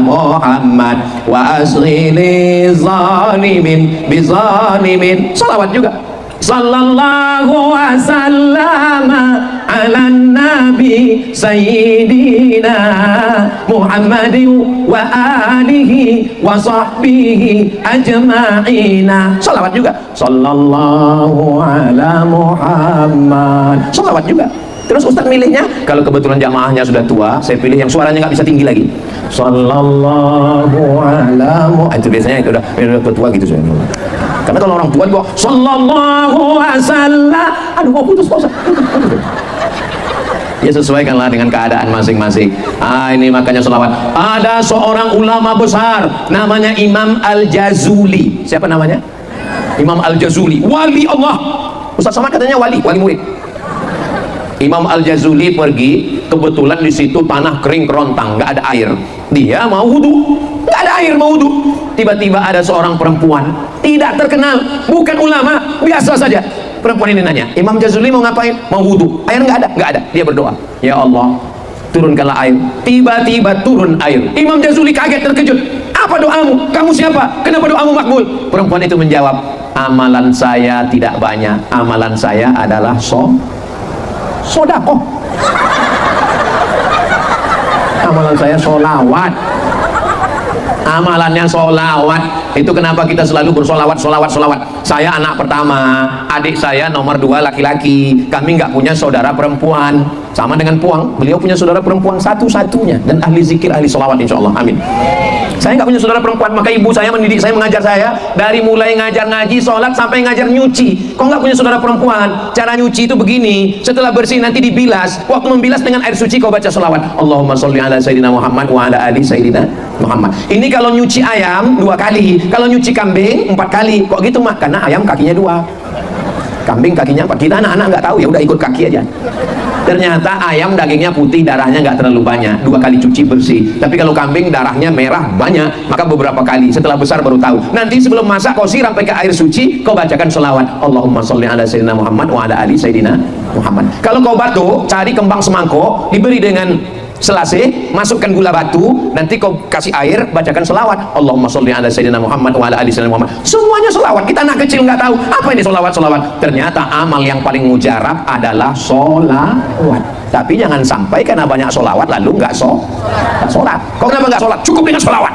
Muhammad wa asghili zalimin bizalimin, solawat juga, sallallahu wasallama ala nabi sayyidina Muhammadin wa alihi wa sahbihi ajma'ina, salawat juga, sallallahu ala Muhammad, salawat juga. Terus Ustadz milihnya, kalau kebetulan jamaahnya sudah tua, saya pilih yang suaranya nggak bisa tinggi lagi, sallallahu ala Muhammad. Itu biasanya itu udah tua gitu saya. Karena kalau orang tua kok sallallahu wasallam, aduh mau putus Pak Ustaz. Ya sesuaikanlah dengan keadaan masing-masing. Ini makanya sholawat. Ada seorang ulama besar namanya Imam Al-Jazuli. Siapa namanya? Imam Al-Jazuli, wali Allah. Ustaz Somad katanya wali murid. Imam Al-Jazuli pergi, kebetulan di situ tanah kering kerontang, nggak ada air. Dia mau wudhu, nggak ada air, mau wudhu. Tiba-tiba ada seorang perempuan tidak terkenal, bukan ulama, biasa saja. Perempuan ini nanya, Imam Jazuli mau ngapain? Mau wudhu. Air nggak ada, nggak ada. Dia berdoa, ya Allah, turunkanlah air. Tiba-tiba turun air. Imam Jazuli kaget, terkejut. Apa doamu? Kamu siapa? Kenapa doamu makbul? Perempuan itu menjawab, amalan saya tidak banyak, amalan saya adalah sodakoh. Amalan saya sholawat. Amalannya sholawat. Itu kenapa kita selalu bersolawat. Saya anak pertama, adik saya nomor 2 laki-laki. Kami nggak punya saudara perempuan. Sama dengan Puang, beliau punya saudara perempuan satu-satunya, dan ahli zikir, ahli sholawat insya Allah, amin. Saya nggak punya saudara perempuan, maka ibu saya mendidik saya, mengajar saya dari mulai ngajar ngaji, sholat, sampai ngajar nyuci. Kok nggak punya saudara perempuan? Cara nyuci itu begini, setelah bersih nanti dibilas. Waktu membilas dengan air suci kau baca sholawat, Allahumma sholli ala sayyidina Muhammad wa ala ali sayyidina Muhammad. Ini kalau nyuci ayam 2 kali, kalau nyuci kambing 4 kali. Kok gitu mak? Karena ayam kakinya 2, kambing kakinya 4. Kita anak-anak nggak tahu, ya udah ikut kaki aja. Ternyata ayam dagingnya putih, darahnya nggak terlalu banyak, 2 kali cuci bersih. Tapi kalau kambing darahnya merah banyak, maka beberapa kali. Setelah besar baru tahu. Nanti sebelum masak kau siram pakai air suci, kau bacakan sholawat, Allahumma sholli ala sayyidina Muhammad wa ala ali sayyidina Muhammad. Kalau kau batuk, cari kembang semangkuk, diberi dengan selasih, masukkan gula batu, nanti kau kasih air, bacakan selawat, Allahumma sholli ala sayyidina Muhammad wa ala ali sayyidina Muhammad. Semuanya selawat. Kita anak kecil nggak tahu apa ini selawat. Ternyata amal yang paling mujarab adalah sholawat. Tapi jangan sampai karena banyak sholawat lalu nggak sholat. Kok kenapa nggak sholat? Cukup dengan sholawat.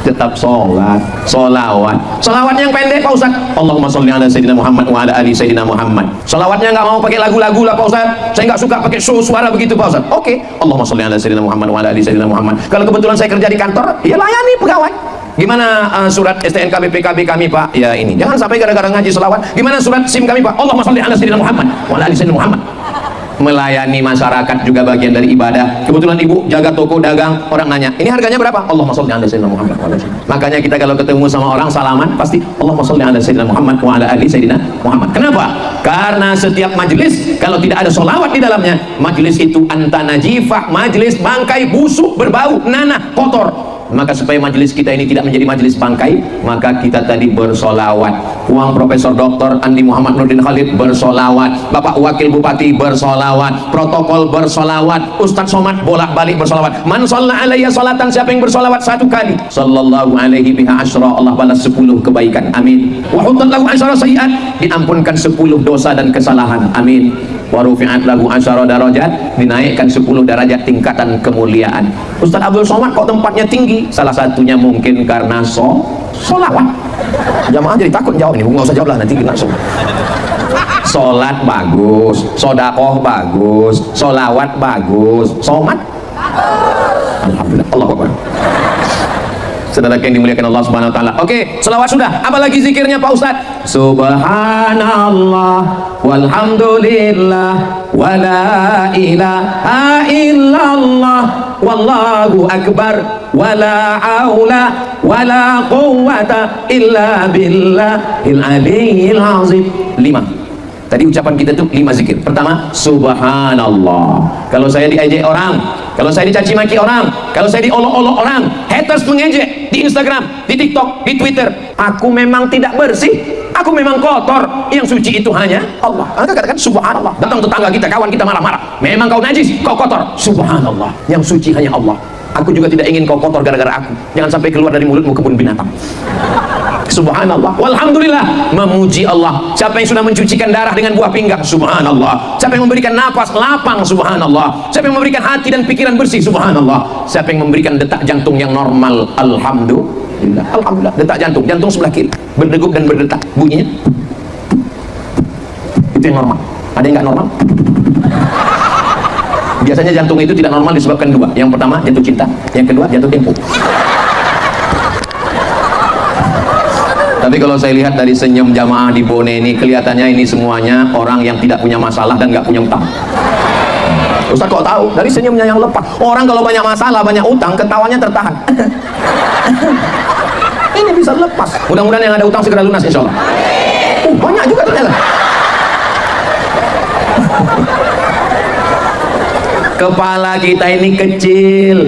Tetap sholat, sholawat. Sholawatnya yang pendek Pak Ustaz, Allahumma sholli ala sayyidina Muhammad wa ala ali sayyidina Muhammad. Sholawatnya nggak mau pakai lagu-lagu lah Pak Ustaz, saya nggak suka pakai suara begitu Pak Ustaz. Oke, Allahumma sholli ala sayyidina Muhammad wa ala ali sayyidina Muhammad. Kalau kebetulan saya kerja di kantor, ya layani pegawai. Gimana surat STNK BPKB kami Pak? Ya ini, jangan sampai gara-gara ngaji sholawat. Gimana surat SIM kami Pak? Allahumma sholli ala sayyidina Muhammad wa ala ali sayyidina Muhammad. Melayani masyarakat juga bagian dari ibadah. Kebetulan ibu jaga toko dagang, orang nanya, ini harganya berapa? Allahumma sholli ala sayyidina Muhammad. Makanya kita kalau ketemu sama orang salaman pasti Allahumma sholli ala sayyidina Muhammad wa ala ali sayyidina Muhammad. Kenapa? Karena setiap majelis kalau tidak ada sholawat di dalamnya, majelis itu anta najifah, majelis bangkai busuk, berbau, nanah, kotor. Maka supaya majelis kita ini tidak menjadi majelis bangkai, maka kita tadi bersolawat. Uang Profesor Dr. Andi Muhammad Nurdin Khalid bersolawat, Bapak Wakil Bupati bersolawat, protokol bersolawat, Ustadz Somad bolak-balik bersolawat. Man sholla alaiya sholatan, siapa yang bersolawat 1 kali, sallallahu alaihi biha asyra, Allah balas 10 kebaikan, amin. Wa hutat lahu asyra sayiat, diampunkan 10 dosa dan kesalahan, amin. Wa rufi'at lahu asyra darajat, dinaikkan 10 derajat tingkatan kemuliaan. Ustadz Abdul Somad kok tempatnya tinggi? Salah satunya mungkin karena sholawat. Jamaah jadi takut jawab ini, nggak usah jawab lah, nanti kena semua. Sholat bagus, sodakoh bagus, sholawat bagus, somat, alhamdulillah, Allah Akbar. Saudara yang dimuliakan Allah Subhanahu wa taala. Oke, selawat sudah. Apalagi zikirnya Pak Ustaz? Subhanallah walhamdulillah wala ilaha illallah wallahu akbar wala haula wala quwwata illa billahil aliyyil azim. 5. Tadi ucapan kita tuh 5 zikir. Pertama, subhanallah. Kalau saya diejek orang, kalau saya dicaci maki orang, kalau saya diolok-olok orang, haters mengejek di Instagram, di TikTok, di Twitter, aku memang tidak bersih, aku memang kotor, yang suci itu hanya Allah. Anda katakan subhanallah. Datang tetangga kita, kawan kita marah-marah, memang kau najis, kau kotor, subhanallah, yang suci hanya Allah. Aku juga tidak ingin kau kotor gara-gara aku. Jangan sampai keluar dari mulutmu kebun binatang. Subhanallah walhamdulillah, memuji Allah. Siapa yang sudah mencucikan darah dengan buah pinggang, subhanallah. Siapa yang memberikan napas lapang, subhanallah. Siapa yang memberikan hati dan pikiran bersih, subhanallah. Siapa yang memberikan detak jantung yang normal, alhamdulillah. Alhamdulillah. Detak jantung sebelah kiri berdegup dan berdetak, bunyinya itu yang normal. Ada yang nggak normal? Biasanya jantung itu tidak normal disebabkan 2. Yang pertama jatuh cinta, yang kedua jatuh tempo. Tapi kalau saya lihat dari senyum jamaah di Bone ini, kelihatannya ini semuanya orang yang tidak punya masalah dan nggak punya utang. Ustaz kok tahu? Dari senyumnya yang lepas. Orang kalau banyak masalah, banyak utang, ketawanya tertahan. Ini bisa lepas. Mudah-mudahan yang ada utang segera lunas insya Allah. Banyak juga ternyata. Kepala kita ini kecil.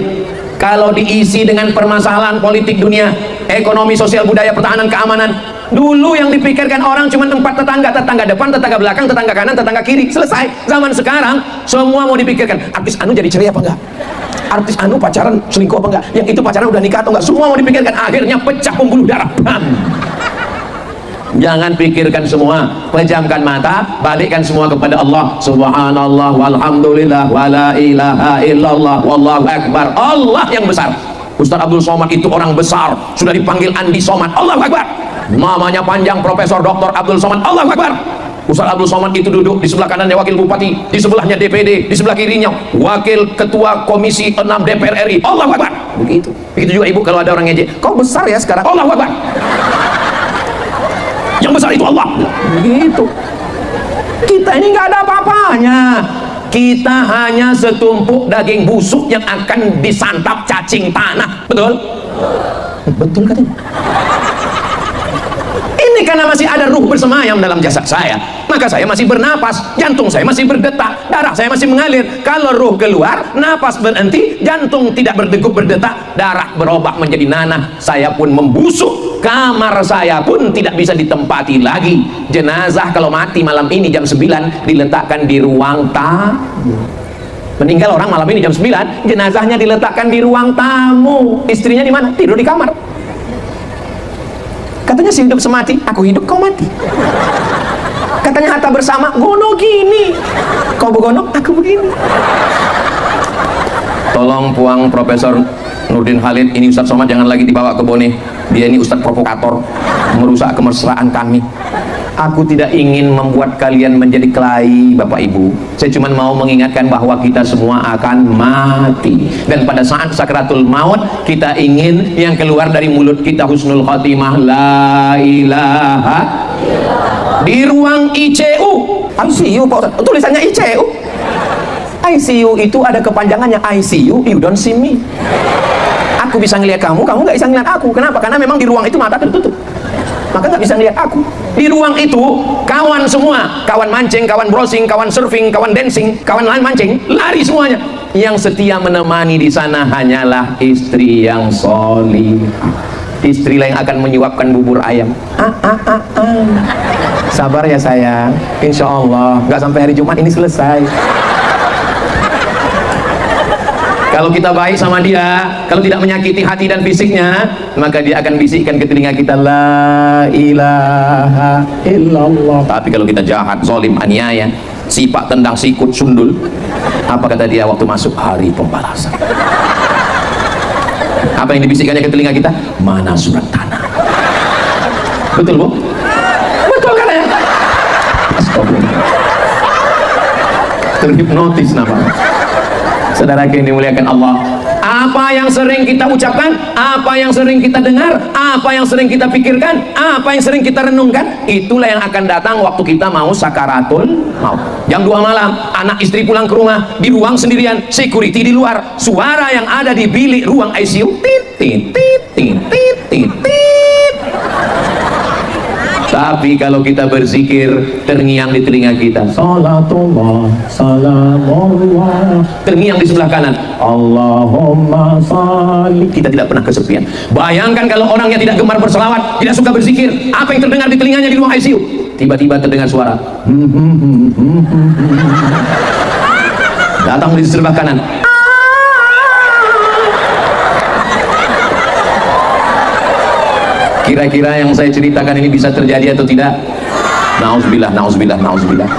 Kalau diisi dengan permasalahan politik dunia, ekonomi, sosial, budaya, pertahanan, keamanan, dulu yang dipikirkan orang cuma 4 tetangga, tetangga depan, tetangga belakang, tetangga kanan, tetangga kiri, selesai. Zaman sekarang semua mau dipikirkan, artis anu jadi cerai apa enggak, artis anu pacaran selingkuh apa enggak, yang itu pacaran udah nikah atau enggak, semua mau dipikirkan. Akhirnya pecah pembuluh darah. Jangan pikirkan semua, pejamkan mata, balikkan semua kepada Allah. Subhanallah walhamdulillah wala ilaha illallah wallahu akbar. Allah yang besar. Ustaz Abdul Somad itu orang besar, sudah dipanggil Andi Somad, Allahu akbar. Namanya panjang, Profesor Dr. Abdul Somad, Allahu akbar. Ustaz Abdul Somad itu duduk di sebelah kanannya wakil bupati, di sebelahnya DPD, di sebelah kirinya wakil ketua komisi 6 DPR RI, Allahu akbar. Begitu juga ibu kalau ada orang ngejek, kau besar ya sekarang, Allahu akbar. Yang besar itu Allah. Begitu. Kita ini nggak ada apa-apanya. Kita hanya setumpuk daging busuk yang akan disantap cacing tanah. Betul? Betul katanya. Ini karena masih ada ruh bersemayam dalam jasad saya, maka saya masih bernapas, jantung saya masih berdetak, darah saya masih mengalir. Kalau ruh keluar, napas berhenti, jantung tidak berdegup berdetak, darah berubah menjadi nanah, saya pun membusuk, kamar saya pun tidak bisa ditempati lagi. Jenazah kalau mati malam ini jam 9 diletakkan di ruang tamu. Meninggal orang malam ini jam 9, jenazahnya diletakkan di ruang tamu. Istrinya di mana? Tidur di kamar. Katanya si hidup semati, aku hidup kau mati. Katanya harta bersama, gono gini, kau begono, aku begini. Tolong puang Profesor Nurdin Khalid, ini Ustadz Somad jangan lagi dibawa ke Bone. Dia ini Ustadz provokator, merusak kemesraan kami. Aku tidak ingin membuat kalian menjadi kelahi, Bapak Ibu. Saya cuma mau mengingatkan bahwa kita semua akan mati. Dan pada saat sakratul maut, kita ingin yang keluar dari mulut kita husnul khotimah, la ilaha. Di ruang ICU, ICU Pak Ustaz, tulisannya ICU. ICU itu ada kepanjangannya, ICU, you don't see me. Aku bisa ngelihat kamu, kamu nggak bisa ngelihat aku. Kenapa? Karena memang di ruang itu mata tertutup, maka nggak bisa ngelihat aku. Di ruang itu kawan semua, kawan mancing, kawan browsing, kawan surfing, kawan dancing, kawan lain mancing, lari semuanya. Yang setia menemani di sana hanyalah istri yang solihah, istri yang akan menyuapkan bubur ayam. Sabar ya sayang, insya Allah nggak sampai hari Jumat ini selesai. Kalau kita baik sama dia, kalau tidak menyakiti hati dan fisiknya, maka dia akan bisikkan ke telinga kita, la ilaha illallah. Tapi kalau kita jahat, zalim, aniaya, sipak, tendang, sikut, sundul, apa kata dia waktu masuk? Hari pembalasan. Apa yang dibisikkannya ke telinga kita? Mana surat tanah? Betul Bu? Betul kan ya? Astagfirullah. Terhipnotis namanya. Saudara yang dimuliakan Allah, Apa yang sering kita ucapkan, apa yang sering kita dengar, apa yang sering kita pikirkan, apa yang sering kita renungkan, itulah yang akan datang waktu kita mau sakaratul maut. Jam 2 malam, anak istri pulang ke rumah, di ruang sendirian, security di luar, suara yang ada di bilik ruang ICU, tit tit tit tit tit tit tit. Tapi kalau kita berzikir, terngiang di telinga kita, salatullah, salamullah, terngiang di sebelah kanan, Allahumma salli. Kita tidak pernah kesepian. Bayangkan kalau orang yang tidak gemar berselawat, tidak suka berzikir, apa yang terdengar di telinganya di ruang ICU? Tiba-tiba terdengar suara, datang di sebelah kanan. Kira-kira yang saya ceritakan ini bisa terjadi atau tidak? Nauzubillah, nauzubillah, nauzubillah.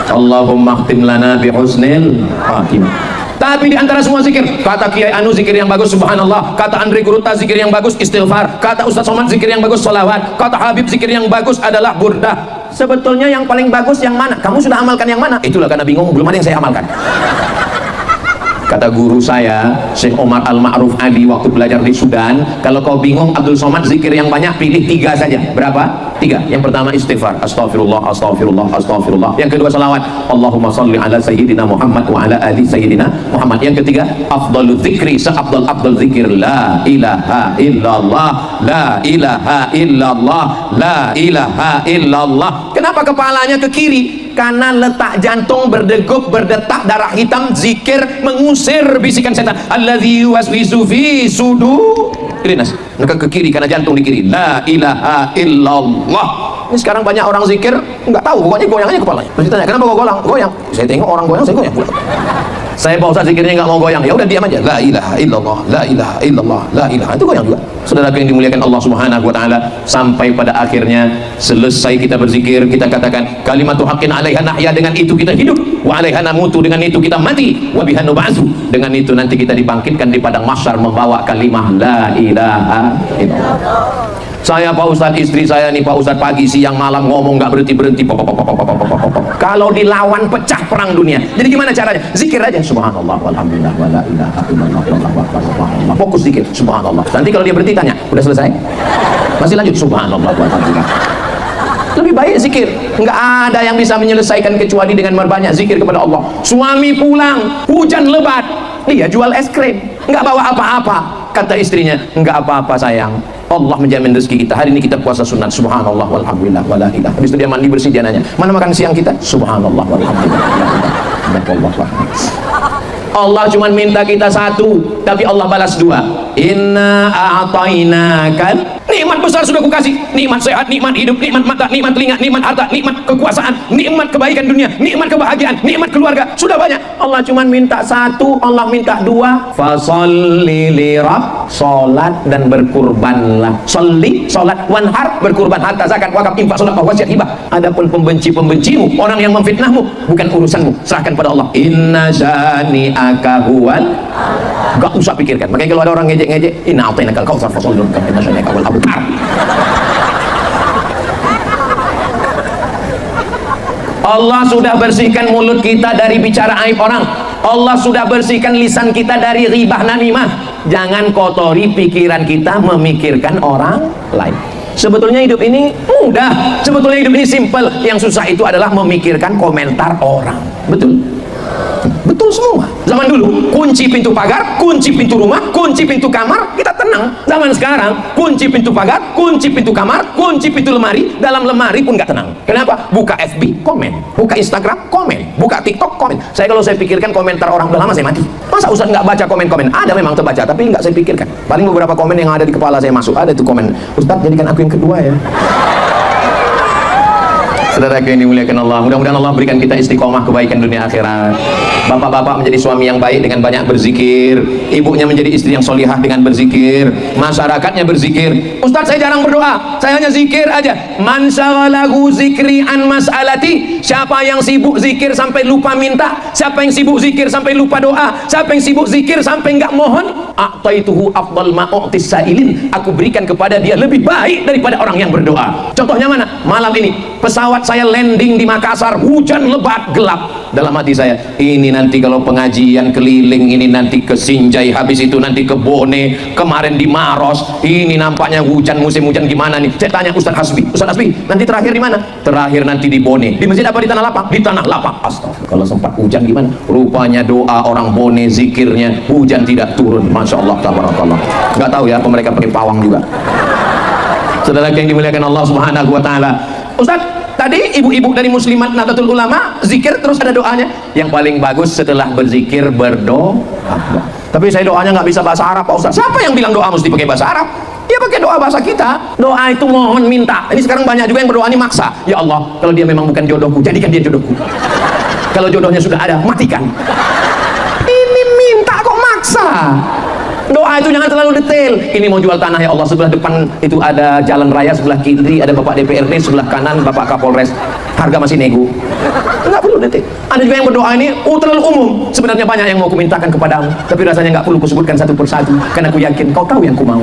Allahumma khtim lana bi husnil khatimah. Tapi di antara semua zikir, kata Kiai Anu zikir yang bagus subhanallah, kata Andri Guruta zikir yang bagus istighfar, kata Ustaz Somad zikir yang bagus sholawat, kata Habib zikir yang bagus adalah burdah. Sebetulnya yang paling bagus yang mana? Kamu sudah amalkan yang mana? Itulah karena bingung, belum ada yang saya amalkan. Kata guru saya, Syekh Omar Al-Ma'ruf Ali waktu belajar di Sudan, kalau kau bingung Abdul Somad zikir yang banyak, pilih 3 saja. Berapa? 3. Yang pertama istighfar, astaghfirullah, astaghfirullah, astaghfirullah. Yang kedua salawat, Allahumma salli ala sayyidina Muhammad wa ala ali sayyidina Muhammad. Yang ketiga, afdalu dzikri, seafdal zikir, la ilaha illallah, la ilaha illallah, la ilaha illallah. Kenapa kepalanya ke kiri? Karena letak jantung berdegup, berdetak, darah hitam, zikir mengusir bisikan setan. Alladzi yuwaswisu fi sudur. Nas, mereka ke kiri karena jantung di kiri. La ilaha illallah. Ini sekarang banyak orang zikir nggak tahu, pokoknya goyangannya kepalanya. Terus ditanya, kenapa kok goyang? Saya tengok orang goyang, saya goyang pula. Saya Pak Ustaz zikirnya nggak mau goyang, ya udah diam aja. La ilaha illallah, la ilaha illallah, la ilaha, itu goyang juga. Saudara yang dimuliakan Allah Subhanahu wa taala, sampai pada akhirnya selesai kita berzikir, kita katakan kalimatu haqqin 'alaiha nahya, dengan itu kita hidup, wa 'alaiha namutu, dengan itu kita mati, wa biha nub'atsu, dengan itu nanti kita dibangkitkan di padang mahsyar membawa kalimah la ilaha illallah. Saya Pak Ustadz, istri saya nih Pak Ustadz, pagi siang malam ngomong nggak berhenti. Kalau dilawan pecah perang dunia. Jadi gimana caranya? Zikir aja, subhanallah walhamdulillah wala ilaha illallah wallahu akbar, subhanallah. Fokus zikir, subhanallah. Nanti kalau dia berhenti tanya, udah selesai? Masih lanjut, subhanallah walhamdulillah. Lebih baik zikir. Nggak ada yang bisa menyelesaikan kecuali dengan berbanyak zikir kepada Allah. Suami pulang, hujan lebat, dia jual es krim, nggak bawa apa-apa. Kata istrinya, nggak apa-apa sayang, Allah menjamin rezeki kita. Hari ini kita puasa sunat, subhanallah walhamdulillah wala ilaha. Habis itu dia mandi bersih, dia nanya, mana makan siang kita? Subhanallah walhamdulillah wala ilaha. Allah cuma minta kita 1, tapi Allah balas 2. Inna a'tainakal. Nikmat besar sudah kukasih, nikmat sehat, nikmat hidup, nikmat mata, nikmat telinga, nikmat harta, nikmat kekuasaan, nikmat kebaikan dunia, nikmat kebahagiaan, nikmat keluarga, sudah banyak. Allah cuma minta 1, Allah minta 2. Fasolli lirabb, salat dan berkurbanlah. Sholli, salat, wanhar, berkurban, harta, zakat, wakaf, infak, sedekah, wasiat, hibah. Adapun pembenci-pembencimu, orang yang memfitnahmu, bukan urusanmu, serahkan pada Allah. Inna syani'aka huwal. Gak usah pikirkan. Makanya kalau ada orang ngejek-ngejek, inna a'tainakal kautsar fasholli lirabbika inna syani'aka huwal abtar. Allah sudah bersihkan mulut kita dari bicara aib orang. Allah sudah bersihkan lisan kita dari ghibah namimah. Jangan kotori pikiran kita memikirkan orang lain. Sebetulnya hidup ini mudah, sebetulnya hidup ini simple. Yang susah itu adalah memikirkan komentar orang. Betul? Betul semua. Zaman dulu kunci pintu pagar, kunci pintu rumah, kunci pintu kamar, kita tenang. Zaman sekarang kunci pintu pagar, kunci pintu kamar, kunci pintu lemari, dalam lemari pun nggak tenang. Kenapa? Buka FB komen, buka Instagram komen, buka TikTok komen. Kalau saya pikirkan komentar orang, udah lama saya mati. Masa Ustaz nggak baca komen-komen? Ada memang terbaca, tapi nggak saya pikirkan. Paling beberapa komen yang ada di kepala saya masuk, ada itu komen, Ustaz jadikan aku yang kedua ya. Saudara yang dimuliakan Allah, mudah-mudahan Allah berikan kita istiqomah kebaikan dunia akhirat. Bapak-bapak menjadi suami yang baik dengan banyak berzikir, ibunya menjadi istri yang solihah dengan berzikir, masyarakatnya berzikir. Ustaz saya jarang berdoa, saya hanya zikir aja. Man syaghalahu zikri an mas'alati, siapa yang sibuk zikir sampai lupa minta, siapa yang sibuk zikir sampai lupa doa, siapa yang sibuk zikir sampai enggak mohon, a'taituhu afdal ma u'tis sa'ilin, aku berikan kepada dia lebih baik daripada orang yang berdoa. Contohnya mana? Malam ini pesawat saya landing di Makassar, hujan lebat gelap. Dalam hati saya, ini nanti kalau pengajian keliling, ini nanti ke Sinjai, habis itu nanti ke Bone, kemarin di Maros, ini nampaknya hujan, musim hujan gimana nih. Saya tanya Ustaz Hasbi, nanti terakhir di mana? Terakhir nanti di Bone. Di masjid apa di Tanah Lapang? Di Tanah Lapang. Astagfirullah, kalau sempat hujan gimana? Rupanya doa orang Bone, zikirnya, hujan tidak turun. Masya Allah, tabarakallah. Nggak tahu ya, apa mereka pakai pawang juga. Saudara yang dimuliakan Allah Subhanahu wa taala. Ustaz, tadi ibu-ibu dari Muslimat Nahdlatul Ulama zikir terus ada doanya. Yang paling bagus setelah berzikir berdoa. Tapi saya doanya nggak bisa bahasa Arab, Pak Ustaz. Siapa yang bilang doa mesti pakai bahasa Arab? Ya pakai doa bahasa kita. Doa itu mohon minta. Ini sekarang banyak juga yang berdoa ini maksa. Ya Allah, kalau dia memang bukan jodohku, jadikan dia jodohku. Kalau jodohnya sudah ada, matikan. Ini minta kok maksa. Doa itu jangan terlalu detail. Ini mau jual tanah ya Allah, sebelah depan itu ada jalan raya, sebelah kiri ada Bapak DPRD, sebelah kanan Bapak Kapolres. Harga masih nego. Enggak perlu detail. Ada juga yang berdoa ini terlalu umum. Sebenarnya banyak yang mau kumintakan kepadamu, tapi rasanya nggak perlu kusebutkan satu persatu, karena aku yakin kau tahu yang ku mau.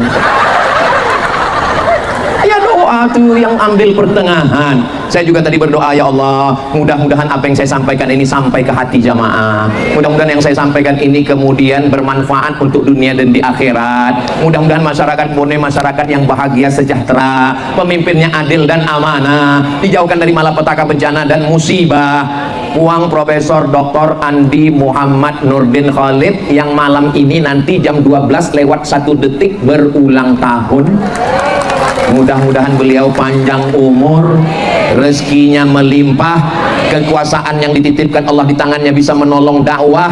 Ya doa tuh yang ambil pertengahan. Saya juga tadi berdoa, ya Allah, mudah-mudahan apa yang saya sampaikan ini sampai ke hati jamaah. Mudah-mudahan yang saya sampaikan ini kemudian bermanfaat untuk dunia dan di akhirat. Mudah-mudahan masyarakat Bone masyarakat yang bahagia sejahtera, pemimpinnya adil dan amanah, dijauhkan dari malapetaka, bencana dan musibah. Uang Profesor Dr. Andi Muhammad Nurdin Khalid yang malam ini nanti jam 12 lewat 1 detik berulang tahun. Mudah-mudahan beliau panjang umur, rezekinya melimpah, kekuasaan yang dititipkan Allah di tangannya bisa menolong dakwah,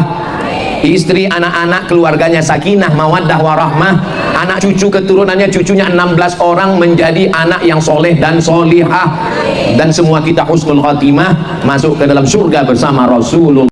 istri, anak-anak, keluarganya sakinah, mawaddah, warahmah, anak cucu keturunannya, cucunya 16 orang menjadi anak yang soleh dan solihah, dan semua kita husnul khatimah masuk ke dalam surga bersama Rasulullah.